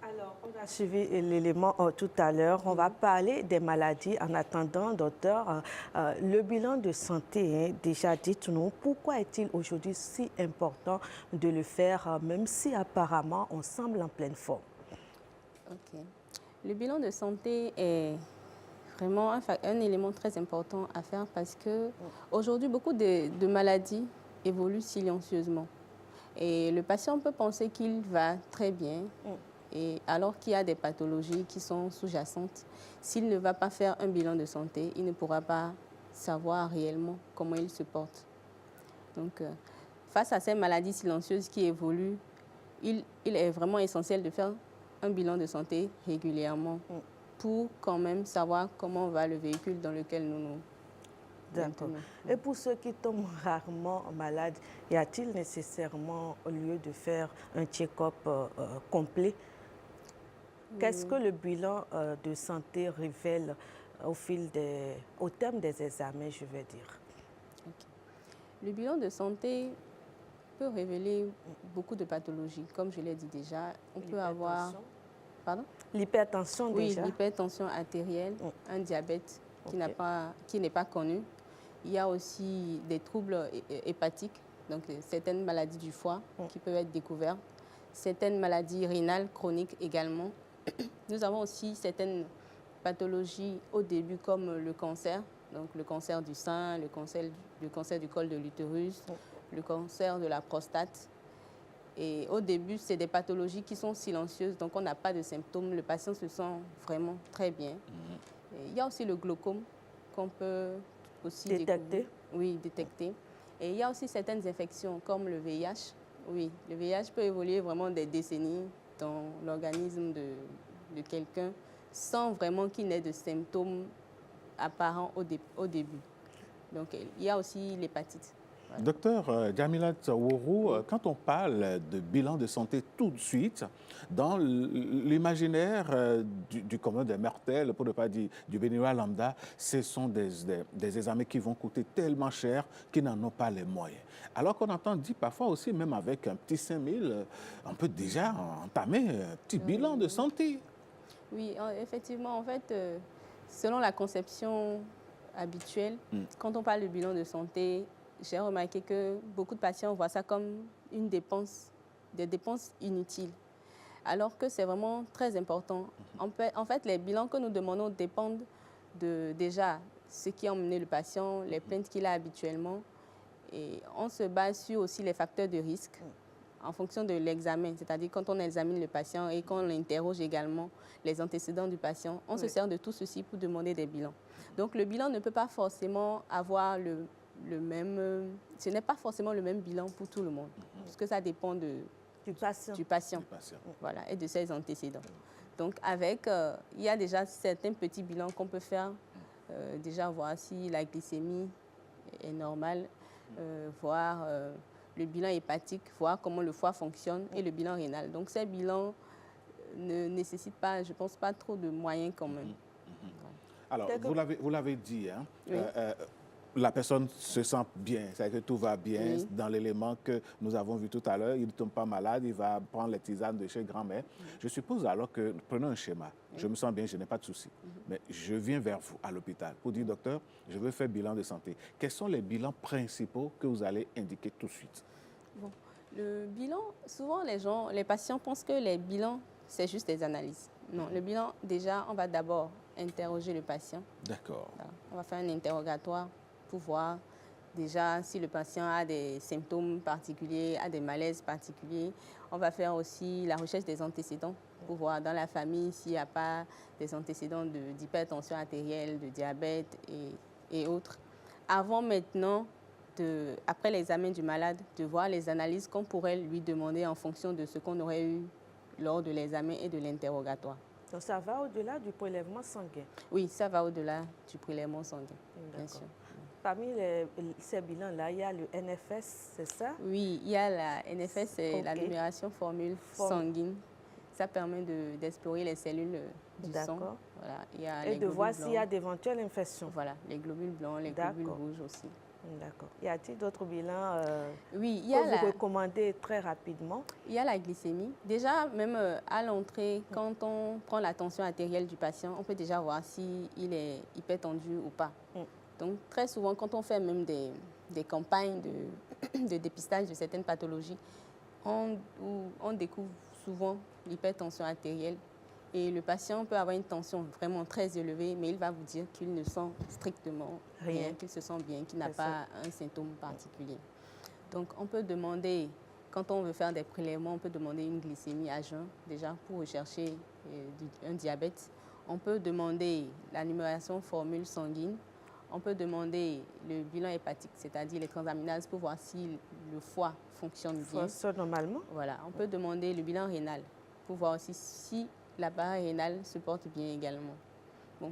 Alors, on a suivi l'élément tout à l'heure. On va parler des maladies. En attendant, docteur, le bilan de santé, hein, déjà dites-nous, pourquoi est-il aujourd'hui si important de le faire, même si apparemment on semble en pleine forme? Ok. Le bilan de santé est vraiment un élément très important à faire parce que aujourd'hui, beaucoup de maladies évoluent silencieusement. Et le patient peut penser qu'il va très bien, et alors qu'il y a des pathologies qui sont sous-jacentes. S'il ne va pas faire un bilan de santé, il ne pourra pas savoir réellement comment il se porte. Donc, face à ces maladies silencieuses qui évoluent, il est vraiment essentiel de faire un bilan de santé régulièrement pour quand même savoir comment va le véhicule dans lequel nous nous D'accord. Et pour ceux qui tombent rarement malades, y a-t-il nécessairement lieu de faire un check-up complet? Qu'est-ce que le bilan de santé révèle au terme des examens, je vais dire? Le bilan de santé peut révéler beaucoup de pathologies. Comme je l'ai dit déjà, on peut avoir... Pardon? L'hypertension déjà? Oui, l'hypertension artérielle, un diabète qui n'est pas connu. Il y a aussi des troubles hépatiques, donc certaines maladies du foie qui peuvent être découvertes, certaines maladies rénales chroniques également. Nous avons aussi certaines pathologies au début comme le cancer, donc le cancer du sein, le cancer du col de l'utérus, le cancer de la prostate. Et au début, c'est des pathologies qui sont silencieuses, donc on n'a pas de symptômes, le patient se sent vraiment très bien. Et il y a aussi le glaucome qu'on peut aussi détecter. Oui, détecter. Et il y a aussi certaines infections comme le VIH. Oui, le VIH peut évoluer vraiment des décennies dans l'organisme de quelqu'un sans vraiment qu'il n'ait de symptômes apparents au début. Donc, il y a aussi l'hépatite. Voilà. Docteur Jamilat Ouroux, quand on parle de bilan de santé tout de suite, dans l'imaginaire du commun des mortels, pour ne pas dire du béninois lambda, ce sont des examens qui vont coûter tellement cher qu'ils n'en ont pas les moyens. Alors qu'on entend dire parfois aussi, même avec un petit 5 000, on peut déjà entamer un petit bilan de santé. Oui, effectivement, en fait, selon la conception habituelle, quand on parle de bilan de santé, j'ai remarqué que beaucoup de patients voient ça comme des dépenses inutiles, alors que c'est vraiment très important. En fait, les bilans que nous demandons dépendent de déjà ce qui a emmené le patient, les plaintes qu'il a habituellement, et on se base sur aussi les facteurs de risque en fonction de l'examen, c'est-à-dire quand on examine le patient et qu'on interroge également les antécédents du patient, on se sert de tout ceci pour demander des bilans. Donc le bilan ne peut pas forcément avoir le même... Ce n'est pas forcément le même bilan pour tout le monde, parce que ça dépend du patient. Voilà, et de ses antécédents. Donc il y a déjà certains petits bilans qu'on peut faire, déjà voir si la glycémie est normale, voir le bilan hépatique, voir comment le foie fonctionne et le bilan rénal. Donc ces bilans ne nécessitent pas, je pense, pas trop de moyens quand même. Alors, vous l'avez dit, hein, oui. la personne se sent bien, c'est-à-dire que tout va bien dans l'élément que nous avons vu tout à l'heure. Il ne tombe pas malade, il va prendre les tisanes de chez grand-mère. Je suppose alors que, prenons un schéma, je me sens bien, je n'ai pas de souci, mais je viens vers vous à l'hôpital pour dire, docteur, je veux faire bilan de santé. Quels sont les bilans principaux que vous allez indiquer tout de suite? Bon, le bilan, souvent les patients pensent que les bilans, c'est juste des analyses. Non, le bilan, déjà, on va d'abord interroger le patient. D'accord. On va faire un interrogatoire pour voir déjà si le patient a des symptômes particuliers, a des malaises particuliers. On va faire aussi la recherche des antécédents pour voir dans la famille s'il n'y a pas des antécédents d'hypertension artérielle, de diabète et autres. Avant maintenant, après l'examen du malade, de voir les analyses qu'on pourrait lui demander en fonction de ce qu'on aurait eu lors de l'examen et de l'interrogatoire. Donc ça va au-delà du prélèvement sanguin? Oui, ça va au-delà du prélèvement sanguin, bien sûr. Parmi ces bilans-là, il y a le NFS, c'est ça? Oui, il y a la NFS, c'est la numération formule sanguine. Ça permet d'explorer les cellules du sang. Voilà. Il y a et de voir s'il y a d'éventuelles infections. Voilà, les globules blancs, les globules rouges aussi. D'accord. Y a-t-il d'autres bilans oui, que vous recommandez très rapidement? Il y a la glycémie. Déjà, même à l'entrée, quand on prend la tension artérielle du patient, on peut déjà voir s'il est hypertendu ou pas. Donc, très souvent, quand on fait même des campagnes de dépistage de certaines pathologies, on découvre souvent l'hypertension artérielle. Et le patient peut avoir une tension vraiment très élevée, mais il va vous dire qu'il ne sent strictement rien, qu'il se sent bien, qu'il n'a pas un symptôme particulier. Donc, on peut demander, quand on veut faire des prélèvements, on peut demander une glycémie à jeun, déjà, pour rechercher un diabète. On peut demander la numération formule sanguine. On peut demander le bilan hépatique, c'est-à-dire les transaminases, pour voir si le foie fonctionne bien. Fonctionne normalement. Voilà. On peut demander le bilan rénal, pour voir aussi si l'appareil rénal se porte bien également. Bon,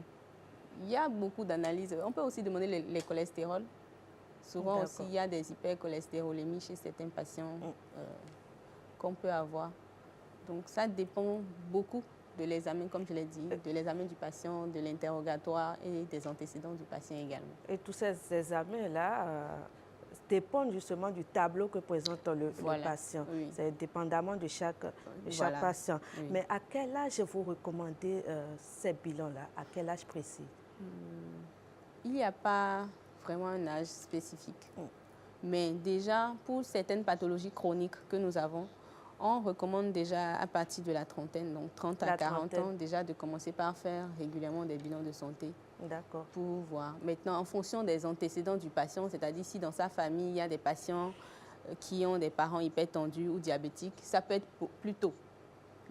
il y a beaucoup d'analyses. On peut aussi demander les cholestérols. Souvent aussi, il y a des hypercholestérolémies chez certains patients qu'on peut avoir. Donc, ça dépend beaucoup de l'examen, comme je l'ai dit, de l'examen du patient, de l'interrogatoire et des antécédents du patient également. Et tous ces examens-là dépendent justement du tableau que présente le patient. C'est dépendamment de chaque patient. Mais à quel âge vous recommandez ces bilans-là? À quel âge précis? Il n'y a pas vraiment un âge spécifique. Mais déjà, pour certaines pathologies chroniques que nous avons, on recommande déjà à partir de la trentaine, donc 30 à 40 ans, déjà de commencer par faire régulièrement des bilans de santé. D'accord. Pour voir. Maintenant, en fonction des antécédents du patient, c'est-à-dire si dans sa famille, il y a des patients qui ont des parents hypertendus ou diabétiques, ça peut être plus tôt.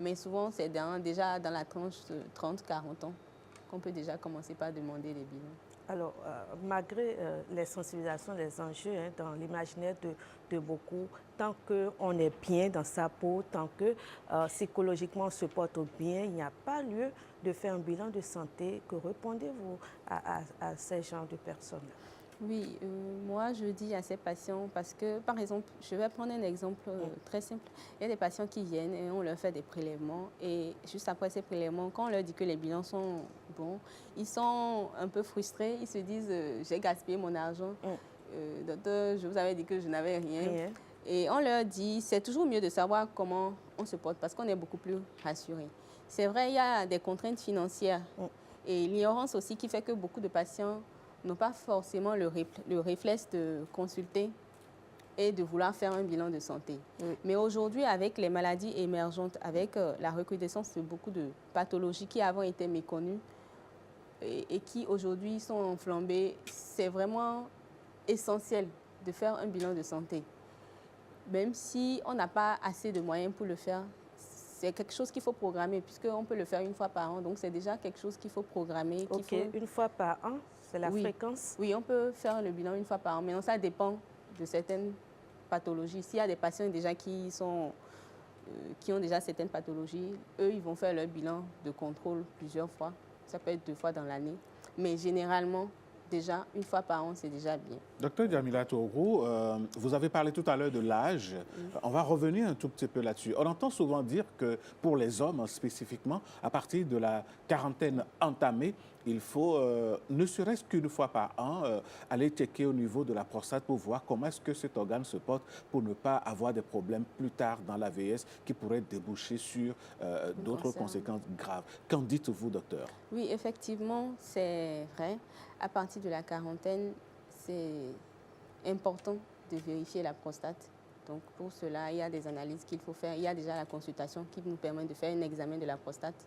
Mais souvent, c'est déjà dans la tranche de 30-40 ans qu'on peut déjà commencer par demander des bilans. Alors, malgré les sensibilisations, les enjeux dans l'imaginaire de beaucoup, tant qu'on est bien dans sa peau, tant que psychologiquement on se porte bien, il n'y a pas lieu de faire un bilan de santé. Que répondez-vous à ces genres de personnes? Oui, moi je dis à ces patients, parce que par exemple, je vais prendre un exemple très simple. Il y a des patients qui viennent et on leur fait des prélèvements et juste après ces prélèvements, quand on leur dit que les bilans sont bons, ils sont un peu frustrés, ils se disent j'ai gaspillé mon argent, docteur, je vous avais dit que je n'avais rien. Et on leur dit c'est toujours mieux de savoir comment on se porte parce qu'on est beaucoup plus rassuré. C'est vrai, il y a des contraintes financières et l'ignorance aussi qui fait que beaucoup de patients n'ont pas forcément le réflexe de consulter et de vouloir faire un bilan de santé. Mais aujourd'hui, avec les maladies émergentes, avec la recrudescence de beaucoup de pathologies qui avant étaient méconnues et qui aujourd'hui sont enflammées, c'est vraiment essentiel de faire un bilan de santé. Même si on n'a pas assez de moyens pour le faire, c'est quelque chose qu'il faut programmer puisqu'on peut le faire une fois par an. Donc, c'est déjà quelque chose qu'il faut programmer. Une fois par an? C'est la fréquence? Oui, on peut faire le bilan une fois par an. Mais non, ça dépend de certaines pathologies. S'il y a des patients déjà qui ont déjà certaines pathologies, eux, ils vont faire leur bilan de contrôle plusieurs fois. Ça peut être 2 fois dans l'année. Mais généralement, déjà, une fois par an, c'est déjà bien. Docteur Djamila Tourou, vous avez parlé tout à l'heure de l'âge. On va revenir un tout petit peu là-dessus. On entend souvent dire que pour les hommes spécifiquement, à partir de la quarantaine entamée, il faut, ne serait-ce qu'une fois par an, aller checker au niveau de la prostate pour voir comment est-ce que cet organe se porte pour ne pas avoir des problèmes plus tard dans la vieillesse qui pourraient déboucher sur d'autres conséquences graves. Qu'en dites-vous, docteur? Oui, effectivement, c'est vrai. À partir de la quarantaine, c'est important de vérifier la prostate. Donc pour cela, il y a des analyses qu'il faut faire. Il y a déjà la consultation qui nous permet de faire un examen de la prostate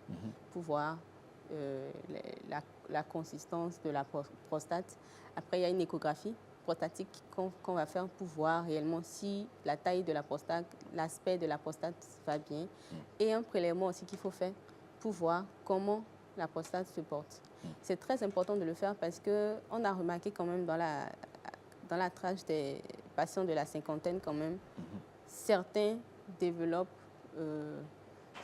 pour voir la consistance de la prostate. Après, il y a une échographie prostatique qu'on va faire pour voir réellement si la taille de la prostate, l'aspect de la prostate va bien. Et un prélèvement aussi qu'il faut faire pour voir comment la prostate se porte. C'est très important de le faire parce qu'on a remarqué quand même dans la tranche des patients de la cinquantaine quand même, certains développent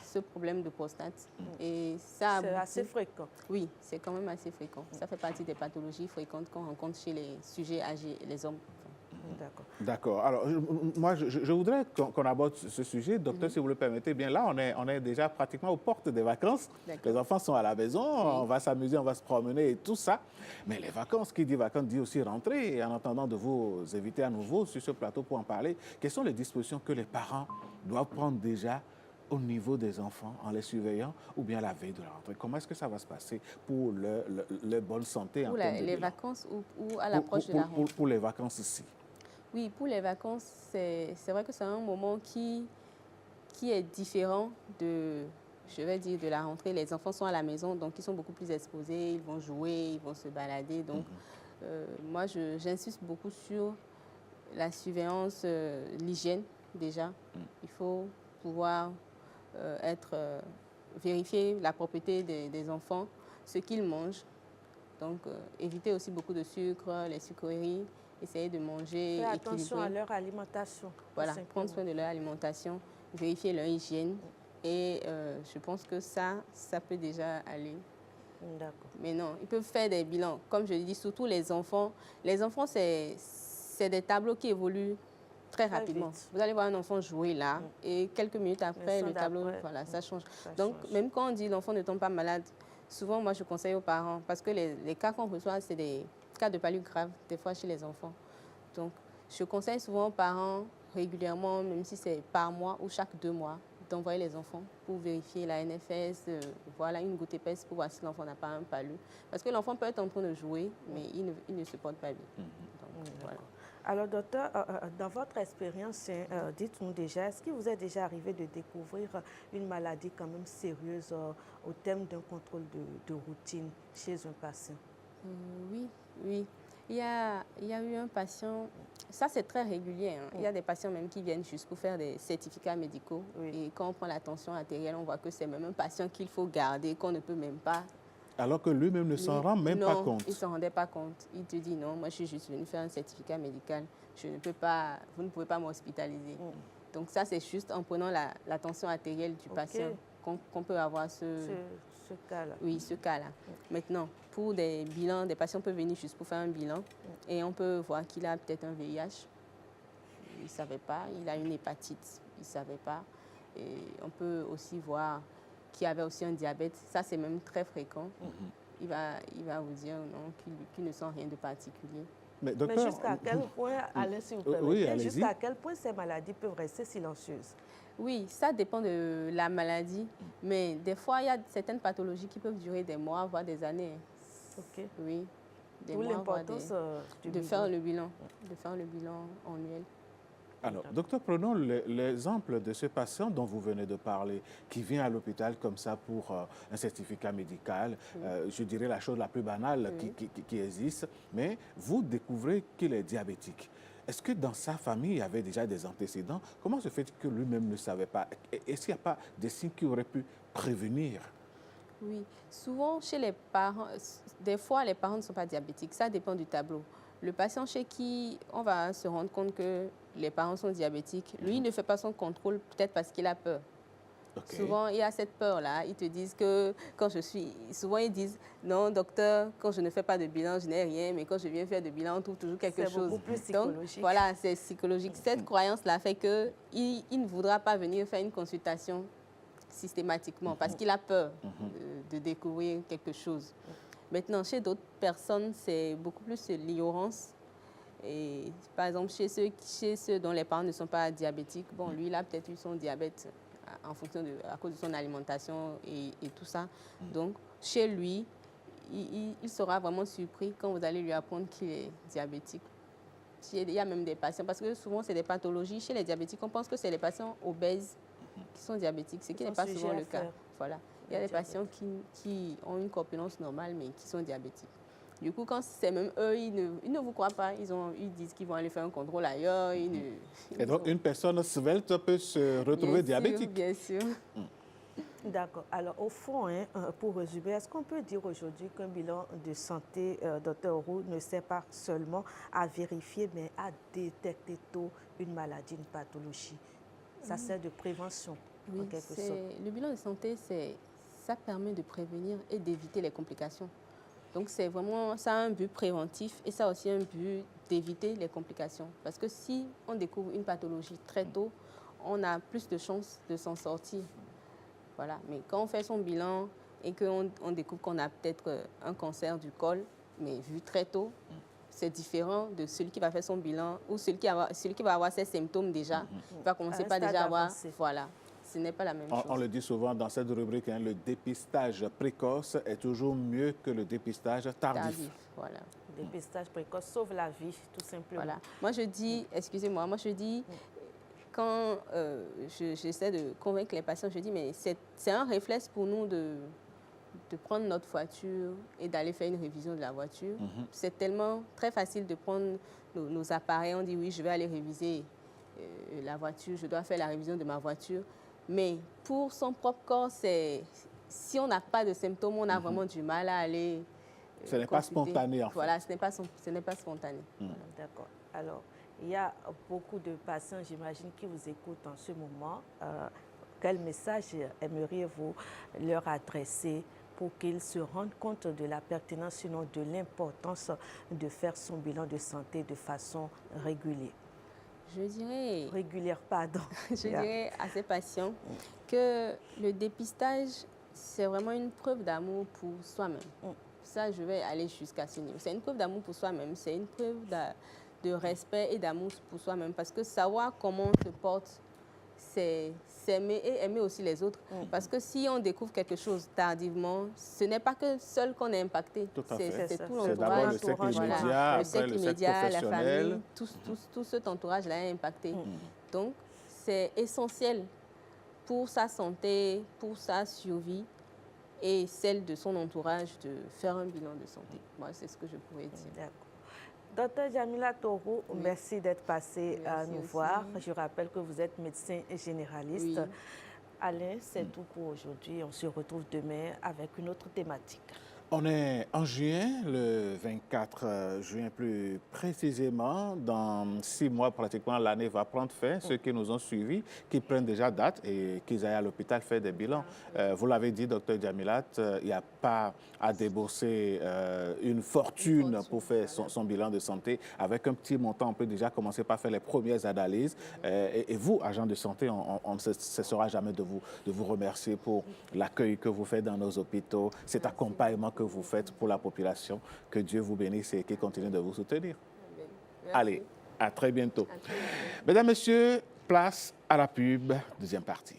ce problème de prostate. Et ça c'est assez fréquent. Oui, c'est quand même assez fréquent. Ça fait partie des pathologies fréquentes qu'on rencontre chez les sujets âgés, les hommes. D'accord. D'accord. Alors, moi, je voudrais qu'on aborde ce sujet. Docteur, si vous le permettez, bien là, on est déjà pratiquement aux portes des vacances. Les enfants sont à la maison, on va s'amuser, on va se promener et tout ça. Mais les vacances, qui dit vacances, dit aussi rentrée. Et en attendant de vous inviter à nouveau sur ce plateau pour en parler, quelles sont les dispositions que les parents doivent prendre déjà au niveau des enfants en les surveillant ou bien la veille de la rentrée? Comment est-ce que ça va se passer pour leur bonne santé en termes de les bilan? vacances ou à l'approche de la rentrée? Pour les vacances ici. Oui, pour les vacances, c'est vrai que c'est un moment qui est différent de, je vais dire, de la rentrée. Les enfants sont à la maison, donc ils sont beaucoup plus exposés, ils vont jouer, ils vont se balader. Donc, moi, j'insiste beaucoup sur la surveillance, l'hygiène déjà. Il faut pouvoir vérifier la propreté des enfants, ce qu'ils mangent. Donc, éviter aussi beaucoup de sucre, les sucreries. Essayer de manger Faire équilibré. attention à leur alimentation. Voilà, prendre soin de leur alimentation, vérifier leur hygiène. Et je pense que ça peut déjà aller. D'accord. Mais non, ils peuvent faire des bilans. Comme je le dis, surtout les enfants. Les enfants, c'est des tableaux qui évoluent très rapidement. Vous allez voir un enfant jouer là, et quelques minutes après, le tableau, voilà, ça change. Donc, même quand on dit l'enfant ne tombe pas malade, souvent, moi, je conseille aux parents, parce que les cas qu'on reçoit, c'est des cas de palu graves, des fois chez les enfants. Donc, je conseille souvent aux parents régulièrement, même si c'est par mois ou chaque 2 mois, d'envoyer les enfants pour vérifier la NFS, voilà, une goutte épaisse pour voir si l'enfant n'a pas un palu. Parce que l'enfant peut être en train de jouer, mais il ne se porte pas bien. Donc, voilà. Alors, docteur, dans votre expérience, dites-nous déjà, est-ce qu'il vous est déjà arrivé de découvrir une maladie quand même sérieuse au terme d'un contrôle de routine chez un patient? Oui. Il y a eu un patient, ça c'est très régulier, hein. Il y a des patients même qui viennent juste pour faire des certificats médicaux. Et quand on prend la tension artérielle, on voit que c'est même un patient qu'il faut garder, qu'on ne peut même pas. Alors que lui-même ne s'en rend même pas compte. Non, il ne s'en rendait pas compte. Il te dit non, moi je suis juste venu faire un certificat médical. Je ne peux pas, vous ne pouvez pas m'hospitaliser. Donc ça c'est juste en prenant la tension artérielle du patient qu'on peut avoir ce cas-là. Oui, ce cas-là. Maintenant, pour des bilans, des patients peuvent venir juste pour faire un bilan et on peut voir qu'il a peut-être un VIH. Il ne savait pas. Il a une hépatite. Il ne savait pas. Et on peut aussi voir qu'il avait aussi un diabète. Ça, c'est même très fréquent. Il va vous dire non, qu'il ne sent rien de particulier. Mais jusqu'à quel point, Alain, s'il vous plaît, jusqu'à quel point ces maladies peuvent rester silencieuses? Oui, ça dépend de la maladie, mais des fois, il y a certaines pathologies qui peuvent durer des mois, voire des années. OK. Oui, des D'où mois, l'importance de faire le bilan, annuel. Alors, docteur, prenons l'exemple de ce patient dont vous venez de parler, qui vient à l'hôpital comme ça pour un certificat médical. Je dirais la chose la plus banale qui existe, mais vous découvrez qu'il est diabétique. Est-ce que dans sa famille, il y avait déjà des antécédents? Comment se fait-il que lui-même ne savait pas? Est-ce qu'il n'y a pas des signes qui auraient pu prévenir? Oui, souvent chez les parents, des fois les parents ne sont pas diabétiques, ça dépend du tableau. Le patient chez qui on va se rendre compte que les parents sont diabétiques, lui il ne fait pas son contrôle peut-être parce qu'il a peur. Okay. Souvent, il y a cette peur-là. Ils te disent que souvent, ils disent, non, docteur, quand je ne fais pas de bilan, je n'ai rien, mais quand je viens faire de bilan, on trouve toujours quelque chose. C'est beaucoup plus psychologique. Donc, voilà, c'est psychologique. Cette croyance-là fait qu'il ne voudra pas venir faire une consultation systématiquement parce qu'il a peur de découvrir quelque chose. Maintenant, chez d'autres personnes, c'est beaucoup plus l'ignorance. Et par exemple, chez ceux dont les parents ne sont pas diabétiques, bon, lui, il a peut-être eu son diabète à cause de son alimentation et tout ça. Donc, chez lui, il sera vraiment surpris quand vous allez lui apprendre qu'il est diabétique. Il y a même des patients, parce que souvent, c'est des pathologies. Chez les diabétiques, on pense que c'est les patients obèses qui sont diabétiques, ce qui n'est pas souvent le cas. Voilà. Il y a des patients qui ont une corpulence normale, mais qui sont diabétiques. Du coup, quand c'est même eux, ils ne vous croient pas. Ils disent qu'ils vont aller faire un contrôle ailleurs. Et donc, une personne svelte peut se retrouver diabétique. Bien sûr. D'accord. Alors, au fond, pour résumer, est-ce qu'on peut dire aujourd'hui qu'un bilan de santé, Dr Roux, ne sert pas seulement à vérifier, mais à détecter tôt une maladie, une pathologie? Ça sert de prévention, en quelque sorte. Le bilan de santé, ça permet de prévenir et d'éviter les complications. Donc, c'est vraiment, ça a un but préventif et ça a aussi un but d'éviter les complications. Parce que si on découvre une pathologie très tôt, on a plus de chances de s'en sortir. Voilà. Mais quand on fait son bilan et qu'on découvre qu'on a peut-être un cancer du col, mais vu très tôt, c'est différent de celui qui va faire son bilan ou celui qui va avoir ses symptômes déjà. Il va commencer par déjà avoir... Voilà. Ce n'est pas la même chose. On le dit souvent dans cette rubrique, le dépistage précoce est toujours mieux que le dépistage tardif. Voilà. Le dépistage précoce sauve la vie, tout simplement. Voilà. Moi, je dis, excusez-moi, quand j'essaie de convaincre les patients, je dis, mais c'est un réflexe pour nous de prendre notre voiture et d'aller faire une révision de la voiture. C'est tellement très facile de prendre nos appareils. On dit, oui, je vais aller réviser la voiture, je dois faire la révision de ma voiture. Mais pour son propre corps, si on n'a pas de symptômes, on a vraiment du mal à aller ce n'est pas spontané, en fait. Voilà, ce n'est pas spontané. D'accord. Alors, il y a beaucoup de patients, j'imagine, qui vous écoutent en ce moment. Quel message aimeriez-vous leur adresser pour qu'ils se rendent compte de la pertinence, sinon de l'importance de faire son bilan de santé de façon régulière? Je dirais... Régulière, pardon. Je dirais à ces patients que le dépistage, c'est vraiment une preuve d'amour pour soi-même. Ça, je vais aller jusqu'à ce niveau. C'est une preuve d'amour pour soi-même, c'est une preuve de respect et d'amour pour soi-même. Parce que savoir comment on se porte, c'est s'aimer et aimer aussi les autres. Parce que si on découvre quelque chose tardivement, ce n'est pas que seul qu'on est impacté. C'est tout l'entourage. C'est d'abord le cercle immédiat, après le cercle professionnel. La famille, tout cet entourage-là est impacté. Donc, c'est essentiel pour sa santé, pour sa survie et celle de son entourage de faire un bilan de santé. Moi, c'est ce que je pourrais dire. Docteur Jamila Tourou, merci d'être passé à nous voir. Je rappelle que vous êtes médecin généraliste. Oui. Alain, c'est tout pour aujourd'hui. On se retrouve demain avec une autre thématique. On est en juin, le 24 juin plus précisément. Dans 6 mois, pratiquement, l'année va prendre fin. Ceux qui nous ont suivis, qui prennent déjà date et qu'ils aillent à l'hôpital faire des bilans. Vous l'avez dit, docteur Jamilat, il n'y a pas à débourser une fortune pour faire son bilan de santé. Avec un petit montant, on peut déjà commencer par faire les premières analyses. Et vous, agents de santé, on ne cessera jamais de vous remercier pour l'accueil que vous faites dans nos hôpitaux, cet accompagnement que vous faites pour la population. Que Dieu vous bénisse et qu'il continue de vous soutenir. Merci. Allez, à très bientôt. Mesdames, Messieurs, place à la pub, deuxième partie.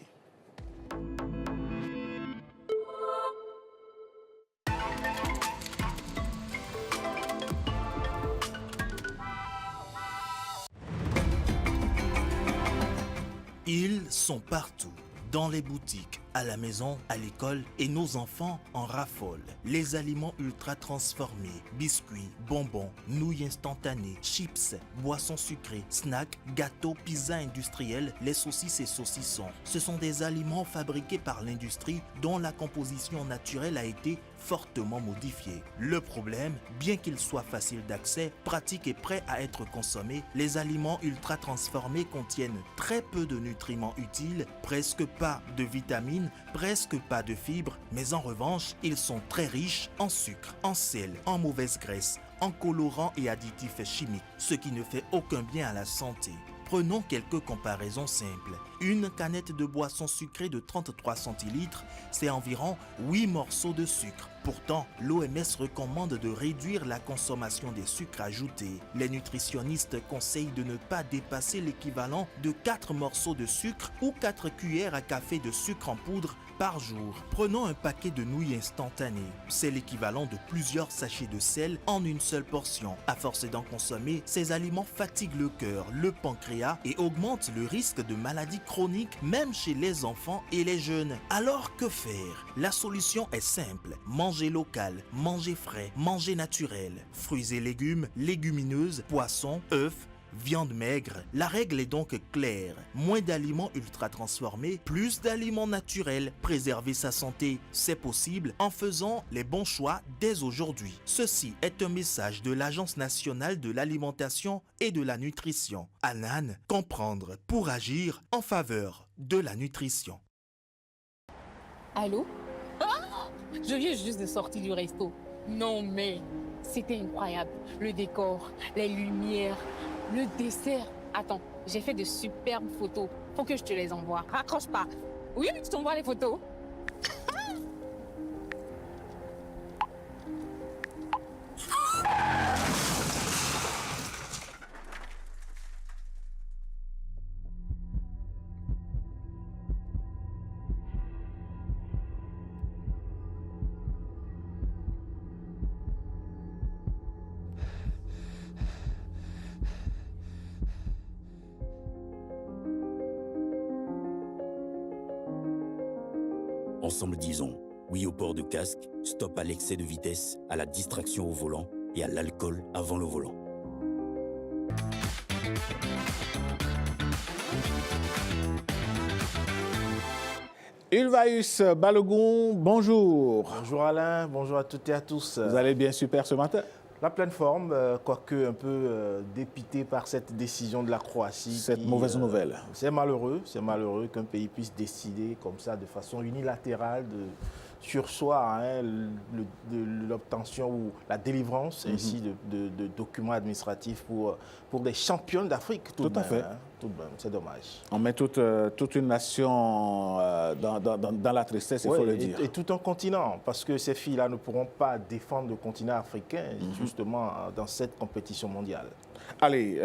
Ils sont partout, dans les boutiques, à la maison, à l'école, et nos enfants en raffolent. Les aliments ultra transformés, biscuits, bonbons, nouilles instantanées, chips, boissons sucrées, snacks, gâteaux, pizzas industriels, les saucisses et saucissons. Ce sont des aliments fabriqués par l'industrie dont la composition naturelle a été fortement modifiée. Le problème, bien qu'ils soient faciles d'accès, pratiques et prêts à être consommés, les aliments ultra transformés contiennent très peu de nutriments utiles, presque pas de vitamines, presque pas de fibres, mais en revanche, ils sont très riches en sucre, en sel, en mauvaise graisse, en colorants et additifs chimiques, ce qui ne fait aucun bien à la santé. Prenons quelques comparaisons simples. Une canette de boisson sucrée de 33 centilitres, c'est environ 8 morceaux de sucre. Pourtant, l'OMS recommande de réduire la consommation des sucres ajoutés. Les nutritionnistes conseillent de ne pas dépasser l'équivalent de 4 morceaux de sucre ou 4 cuillères à café de sucre en poudre par jour. Prenons un paquet de nouilles instantanées. C'est l'équivalent de plusieurs sachets de sel en une seule portion. À force d'en consommer, ces aliments fatiguent le cœur, le pancréas et augmentent le risque de maladies chroniques même chez les enfants et les jeunes. Alors que faire? La solution est simple. Manger local, manger frais, manger naturel. Fruits et légumes, légumineuses, poissons, œufs, viande maigre. La règle est donc claire. Moins d'aliments ultra transformés, plus d'aliments naturels. Préserver sa santé, c'est possible en faisant les bons choix dès aujourd'hui. Ceci est un message de l'Agence nationale de l'alimentation et de la nutrition. ANAN, comprendre pour agir en faveur de la nutrition. Allô? Je viens juste de sortir du resto. Non mais, c'était incroyable. Le décor, les lumières, le dessert. Attends, j'ai fait de superbes photos. Faut que je te les envoie. Raccroche pas. Oui, je t'envoie les photos. Ensemble disons oui au port de casque, stop à l'excès de vitesse, à la distraction au volant et à l'alcool avant le volant. Ulvaeus Balogun, bonjour. Bonjour Alain, bonjour à toutes et à tous. Vous allez bien super ce matin? La pleine forme, quoique un peu dépité par cette décision de la Croatie. Cette mauvaise nouvelle. C'est malheureux qu'un pays puisse décider comme ça de façon unilatérale sur soi de l'obtention ou la délivrance ainsi de documents administratifs pour des champions d'Afrique. Tout à fait. Tout de même, c'est dommage. On met toute une nation dans la tristesse, il faut le dire. Et tout un continent, parce que ces filles-là ne pourront pas défendre le continent africain, justement, dans cette compétition mondiale. Allez,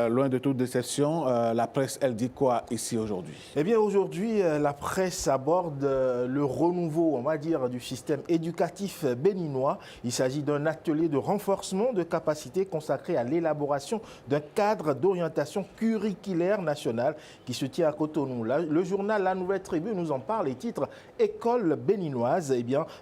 loin de toute déception, la presse, elle dit quoi ici aujourd'hui? Eh bien, aujourd'hui, la presse aborde le renouveau, on va dire, du système éducatif béninois. Il s'agit d'un atelier de renforcement de capacités consacré à l'élaboration d'un cadre d'orientation curriculaire nationale qui se tient à Cotonou. Le journal La Nouvelle Tribune nous en parle et titre « École béninoise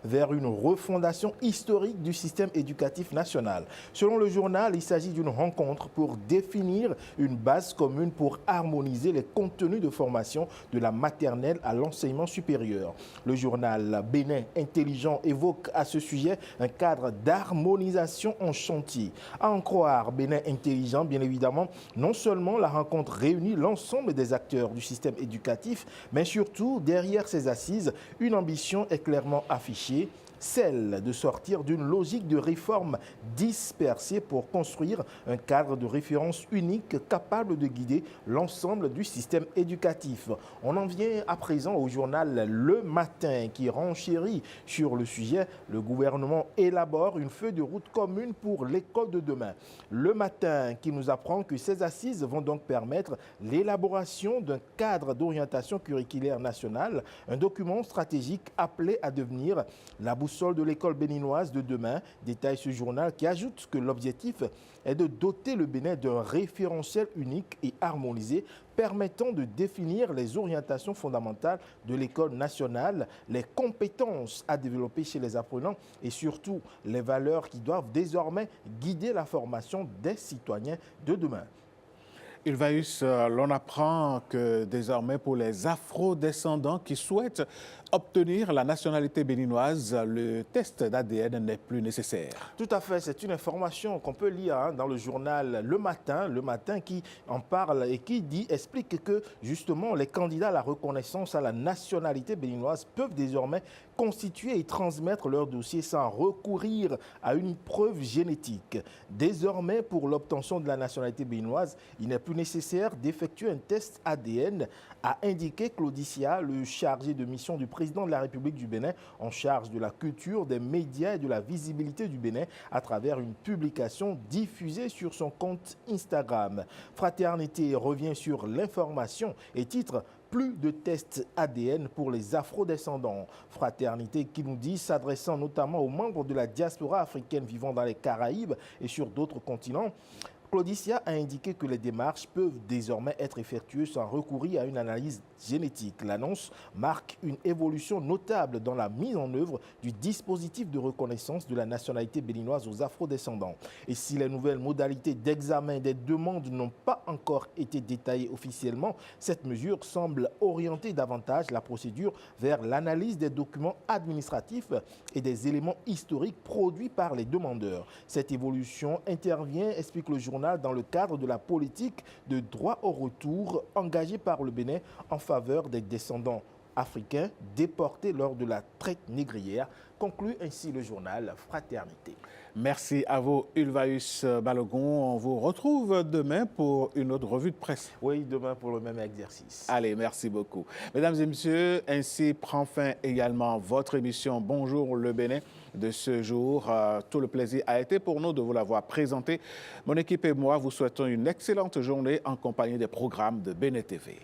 vers une refondation historique du système éducatif national ». Selon le journal, il s'agit d'une rencontre pour définir une base commune pour harmoniser les contenus de formation de la maternelle à l'enseignement supérieur. Le journal Bénin Intelligent évoque à ce sujet un cadre d'harmonisation en chantier. À en croire Bénin Intelligent, bien évidemment, non seulement la rencontre réunit l'ensemble des acteurs du système éducatif, mais surtout, derrière ces assises, une ambition est clairement affichée, celle de sortir d'une logique de réforme dispersée pour construire un cadre de référence unique capable de guider l'ensemble du système éducatif. On en vient à présent au journal Le Matin qui renchérit sur le sujet. Le gouvernement élabore une feuille de route commune pour l'école de demain. Le Matin qui nous apprend que ces assises vont donc permettre l'élaboration d'un cadre d'orientation curriculaire nationale, un document stratégique appelé à devenir la boussole boussole de l'école béninoise de demain, détaille ce journal qui ajoute que l'objectif est de doter le Bénin d'un référentiel unique et harmonisé permettant de définir les orientations fondamentales de l'école nationale, les compétences à développer chez les apprenants et surtout les valeurs qui doivent désormais guider la formation des citoyens de demain. Ylvaïus, l'on apprend que désormais pour les afro-descendants qui souhaitent obtenir la nationalité béninoise, le test d'ADN n'est plus nécessaire. Tout à fait, c'est une information qu'on peut lire dans le journal Le Matin qui en parle et qui explique que justement les candidats à la reconnaissance à la nationalité béninoise peuvent désormais constituer et transmettre leur dossier sans recourir à une preuve génétique. Désormais, pour l'obtention de la nationalité béninoise, il n'est plus nécessaire d'effectuer un test ADN, a indiqué Claudicia, le chargé de mission du président de la République du Bénin en charge de la culture, des médias et de la visibilité du Bénin à travers une publication diffusée sur son compte Instagram. Fraternité revient sur l'information et titre « Plus de tests ADN pour les afro-descendants ». Fraternité qui nous dit, s'adressant notamment aux membres de la diaspora africaine vivant dans les Caraïbes et sur d'autres continents, Claudicia a indiqué que les démarches peuvent désormais être effectuées sans recourir à une analyse génétique. L'annonce marque une évolution notable dans la mise en œuvre du dispositif de reconnaissance de la nationalité béninoise aux afro-descendants. Et si les nouvelles modalités d'examen des demandes n'ont pas encore été détaillées officiellement, cette mesure semble orienter davantage la procédure vers l'analyse des documents administratifs et des éléments historiques produits par les demandeurs. Cette évolution intervient, explique le journal, dans le cadre de la politique de droit au retour engagée par le Bénin en faveur des descendants africains déportés lors de la traite négrière, conclut ainsi le journal Fraternité. Merci à vous, Ylvaïus Balogun. On vous retrouve demain pour une autre revue de presse. Oui, demain pour le même exercice. Allez, merci beaucoup. Mesdames et messieurs, ainsi prend fin également votre émission Bonjour le Bénin de ce jour. Tout le plaisir a été pour nous de vous l'avoir présenté. Mon équipe et moi vous souhaitons une excellente journée en compagnie des programmes de Bénin TV.